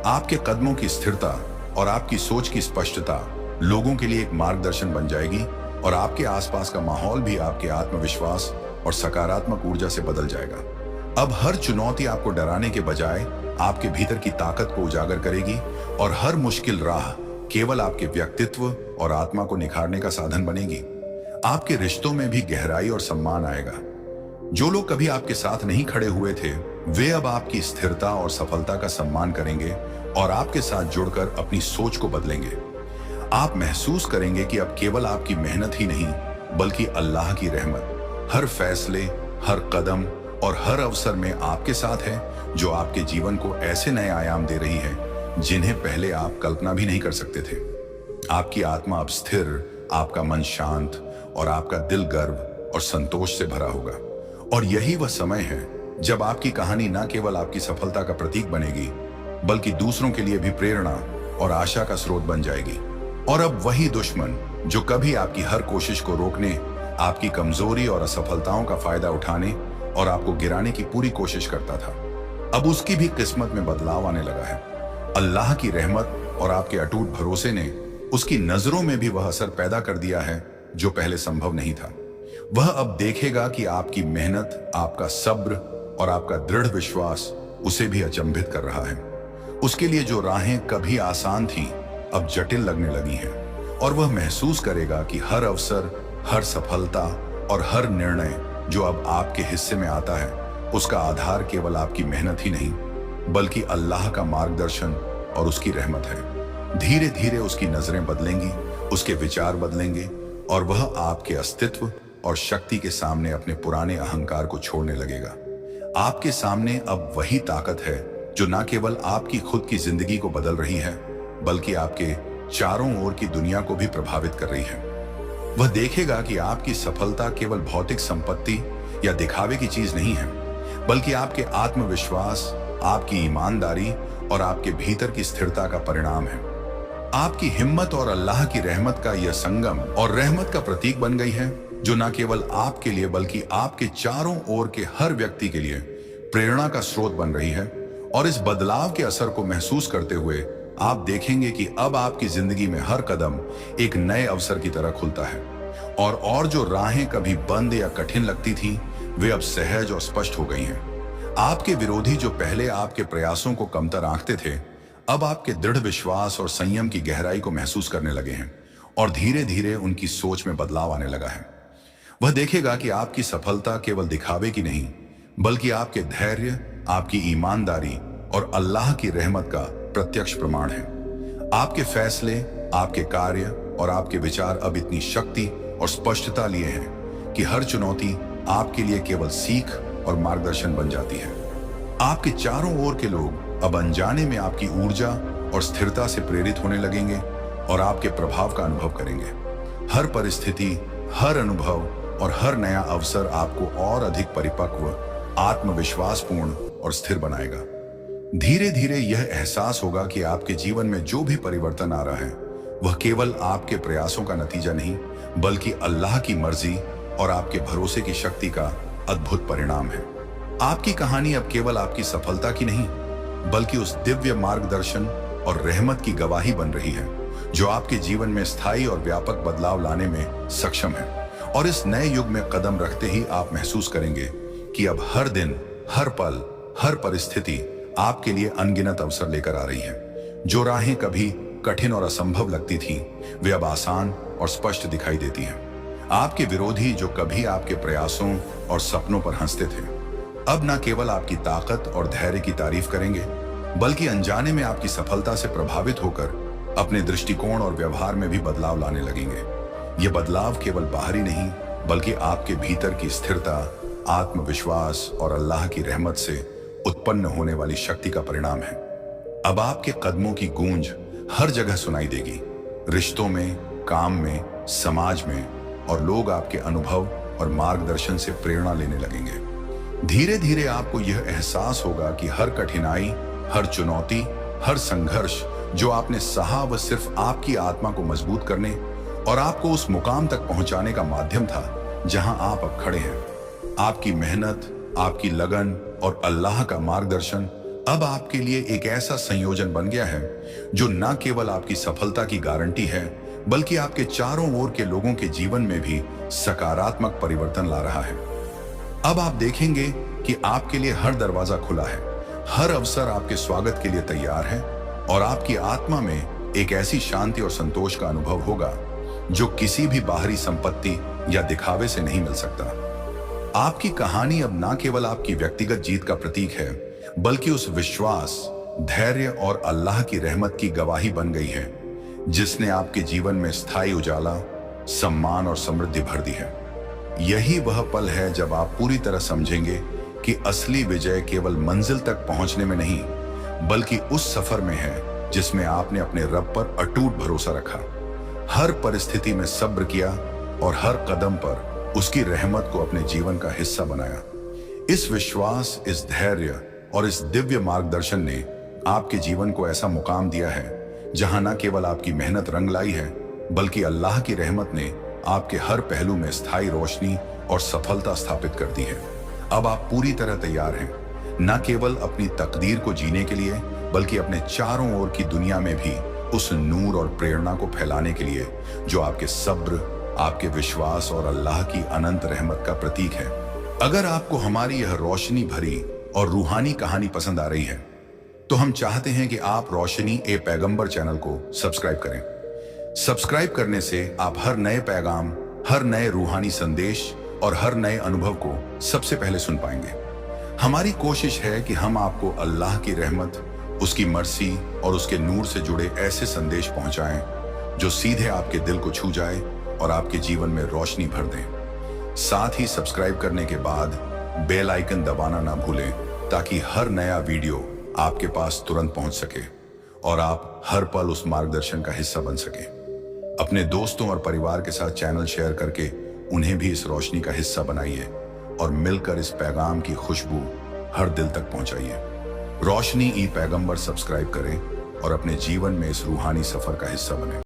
आपके कदमों की स्थिरता और आपकी सोच की स्पष्टता लोगों के लिए एक मार्गदर्शन बन जाएगी और आपके आसपास का माहौल भी आपके आत्मविश्वास और सकारात्मक ऊर्जा से बदल जाएगा। अब हर चुनौती आपको डराने के बजाय आपके भीतर की ताकत को उजागर करेगी और हर मुश्किल राह केवल आपके व्यक्तित्व और आत्मा को निखारने का साधन बनेगी। आपके रिश्तों में भी गहराई और सम्मान आएगा। जो लोग कभी आपके साथ नहीं खड़े हुए थे, वे अब आपकी स्थिरता और सफलता का सम्मान करेंगे और आपके साथ जुड़कर अपनी सोच को बदलेंगे। आप महसूस करेंगे कि अब केवल आपकी मेहनत ही नहीं, बल्कि अल्लाह की रहमत हर फैसले, हर कदम और हर अवसर में आपके साथ है, जो आपके जीवन को ऐसे नए आयाम दे रही है जिन्हें पहले आप कल्पना भी नहीं कर सकते थे। आपकी आत्मा अब स्थिर, आपका मन शांत और आपका दिल गर्व और संतोष से भरा होगा। और यही वह समय है जब आपकी कहानी न केवल आपकी सफलता का प्रतीक बनेगी, बल्कि दूसरों के लिए भी प्रेरणा और आशा का स्रोत बन जाएगी। और अब वही दुश्मन जो कभी आपकी हर कोशिश को रोकने, आपकी कमजोरी और असफलताओं का फायदा उठाने और आपको गिराने की पूरी कोशिश करता था, अब उसकी भी किस्मत में बदलाव आने लगा है। अल्लाह की रहमत और आपके अटूट भरोसे ने उसकी नजरों में भी वह असर पैदा कर दिया है जो पहले संभव नहीं था। वह अब देखेगा कि आपकी मेहनत, आपका सब्र और आपका दृढ़ विश्वास उसे भी अचंभित कर रहा है। उसके लिए जो राहें कभी आसान थीं, अब जटिल लगने लगी हैं और वह महसूस करेगा कि हर अवसर, हर सफलता और हर निर्णय जो अब आपके हिस्से में आता है, उसका आधार केवल आपकी मेहनत ही नहीं, बल्कि अल्लाह का मार्गदर्शन और उसकी रहमत है। धीरे धीरे उसकी नजरें बदलेंगी, उसके विचार बदलेंगे और वह आपके अस्तित्व और शक्ति के सामने अपने पुराने अहंकार को छोड़ने लगेगा। आपके सामने अब वही ताकत है जो न केवल आपकी खुद की जिंदगी को बदल रही है, बल्कि आपके चारों ओर की दुनिया को भी प्रभावित कर रही है। वह देखेगा कि आपकी सफलता केवल भौतिक संपत्ति या दिखावे की चीज नहीं है, बल्कि आपके आत्मविश्वास, आपकी ईमानदारी और आपके भीतर की स्थिरता का परिणाम है। आपकी हिम्मत और अल्लाह की रहमत का यह संगम और रहमत का प्रतीक बन गई है, जो न केवल आपके लिए बल्कि आपके चारों ओर के हर व्यक्ति के लिए प्रेरणा का स्रोत बन रही है। और इस बदलाव के असर को महसूस करते हुए आप देखेंगे कि अब आपकी जिंदगी में हर कदम एक नए अवसर की तरह खुलता है और जो राहें कभी बंद या कठिन लगती थीं, वे अब सहज और स्पष्ट हो गई हैं। आपके विरोधी जो पहले आपके प्रयासों को कमतर आंकते थे, अब आपके दृढ़ विश्वास और संयम की गहराई को महसूस करने लगे हैं और धीरे धीरे उनकी सोच में बदलाव आने लगा है। वह देखेगा कि आपकी सफलता केवल दिखावे की नहीं, बल्कि आपके धैर्य, आपकी ईमानदारी और अल्लाह की रहमत का प्रत्यक्ष प्रमाण है। आपके फैसले, आपके कार्य और आपके विचार अब इतनी शक्ति और स्पष्टता लिए हैं कि हर चुनौती आपके लिए केवल सीख और मार्गदर्शन बन जाती है। आपके चारों ओर के लोग अब अनजाने में आपकी ऊर्जा और स्थिरता से प्रेरित होने लगेंगे और आपके प्रभाव का अनुभव करेंगे। हर परिस्थिति, हर अनुभव और हर नया अवसर आपको और अधिक परिपक्व, आत्मविश्वासपूर्ण और स्थिर बनाएगा। धीरे धीरे यह एहसास होगा कि आपके जीवन में जो भी परिवर्तन आ रहा है, वह केवल आपके प्रयासों का नतीजा नहीं, बल्कि अल्लाह की मर्जी और आपके भरोसे की शक्ति का अद्भुत परिणाम है। आपकी कहानी अब केवल आपकी सफलता की नहीं, बल्कि उस दिव्य मार्गदर्शन और रहमत की गवाही बन रही है, जो आपके जीवन में स्थायी और व्यापक बदलाव लाने में सक्षम है। और इस नए युग में कदम रखते ही आप महसूस करेंगे कि अब हर दिन, हर पल, हर परिस्थिति आपके लिए अनगिनत अवसर लेकर आ रही है। जो राहें कभी कठिन और असंभव लगती थीं, वे अब आसान और स्पष्ट दिखाई देती हैं। आपके विरोधी जो कभी आपके प्रयासों और सपनों पर हंसते थे, अब न केवल आपकी ताकत और धैर्य की तारीफ करेंगे, बल्कि अनजाने में आपकी सफलता से प्रभावित होकर अपने दृष्टिकोण और व्यवहार में भी बदलाव लाने लगेंगे। ये बदलाव केवल बाहरी नहीं, बल्कि आपके भीतर की स्थिरता, आत्मविश्वास और अल्लाह की रहमत से उत्पन्न होने वाली शक्ति का परिणाम है। अब आपके कदमों की गूंज हर जगह सुनाई देगी, रिश्तों में, काम में समाज में, और लोग आपके अनुभव और मार्गदर्शन से प्रेरणा लेने लगेंगे। धीरे धीरे आपको यह एहसास होगा कि हर कठिनाई, हर चुनौती, हर संघर्ष जो आपने सहा वह सिर्फ आपकी आत्मा को मजबूत करने और आपको उस मुकाम तक पहुंचाने का माध्यम था जहां आप अब खड़े हैं। आपकी मेहनत, आपकी लगन और अल्लाह का मार्गदर्शन अब आपके लिए एक ऐसा संयोजन बन गया है जो न केवल आपकी सफलता की गारंटी है, बल्कि आपके चारों ओर के लोगों के जीवन में भी सकारात्मक परिवर्तन ला रहा है। अब आप देखेंगे कि आपके लिए हर दरवाजा खुला है, हर अवसर आपके स्वागत के लिए तैयार है, और आपकी आत्मा में एक ऐसी शांति और संतोष का अनुभव होगा जो किसी भी बाहरी संपत्ति या दिखावे से नहीं मिल सकता। आपकी कहानी अब ना केवल आपकी व्यक्तिगत जीत का प्रतीक है, बल्कि उस विश्वास, धैर्य और अल्लाह की रहमत की गवाही बन गई है जिसने आपके जीवन में स्थायी उजाला, सम्मान और समृद्धि भर दी है। यही वह पल है जब आप पूरी तरह समझेंगे कि असली विजय केवल मंजिल तक पहुंचने में नहीं, बल्कि उस सफर में है जिसमें आपने अपने रब पर अटूट भरोसा रखा, हर परिस्थिति में सब्र किया और हर कदम पर उसकी रहमत को अपने जीवन का हिस्सा बनाया। इस विश्वास, इस धैर्य और इस दिव्य मार्गदर्शन ने आपके जीवन को ऐसा मुकाम दिया है जहां न केवल आपकी मेहनत रंग लाई है, बल्कि अल्लाह की रहमत ने आपके हर पहलू में स्थायी रोशनी और सफलता स्थापित कर दी है। अब आप पूरी तरह तैयार हैं, न केवल अपनी तकदीर को जीने के लिए, बल्कि अपने चारों ओर की दुनिया में भी उस नूर और प्रेरणा को फैलाने के लिए जो आपके सब्र, आपके विश्वास और अल्लाह की अनंत रहमत का प्रतीक है। अगर आपको हमारी यह रोशनी भरी और रूहानी कहानी पसंद आ रही है, तो हम चाहते हैं कि आप रोशनी ए पैगंबर चैनल को सब्सक्राइब करें। सब्सक्राइब करने से आप हर नए पैगाम, हर नए रूहानी संदेश और हर नए अनुभव को सबसे पहले सुन पाएंगे। हमारी कोशिश है कि हम आपको अल्लाह की रहमत, उसकी मर्सी और उसके नूर से जुड़े ऐसे संदेश पहुंचाएं जो सीधे आपके दिल को छू जाए और आपके जीवन में रोशनी भर दें। साथ ही सब्सक्राइब करने के बाद बेल आइकन दबाना ना भूलें, ताकि हर नया वीडियो आपके पास तुरंत पहुंच सके और आप हर पल उस मार्गदर्शन का हिस्सा बन सके। अपने दोस्तों और परिवार के साथ चैनल शेयर करके उन्हें भी इस रोशनी का हिस्सा बनाइए और मिलकर इस पैगाम की खुशबू हर दिल तक पहुंचाइए। रोशनी ई पैगंबर सब्सक्राइब करें और अपने जीवन में इस रूहानी सफर का हिस्सा बने।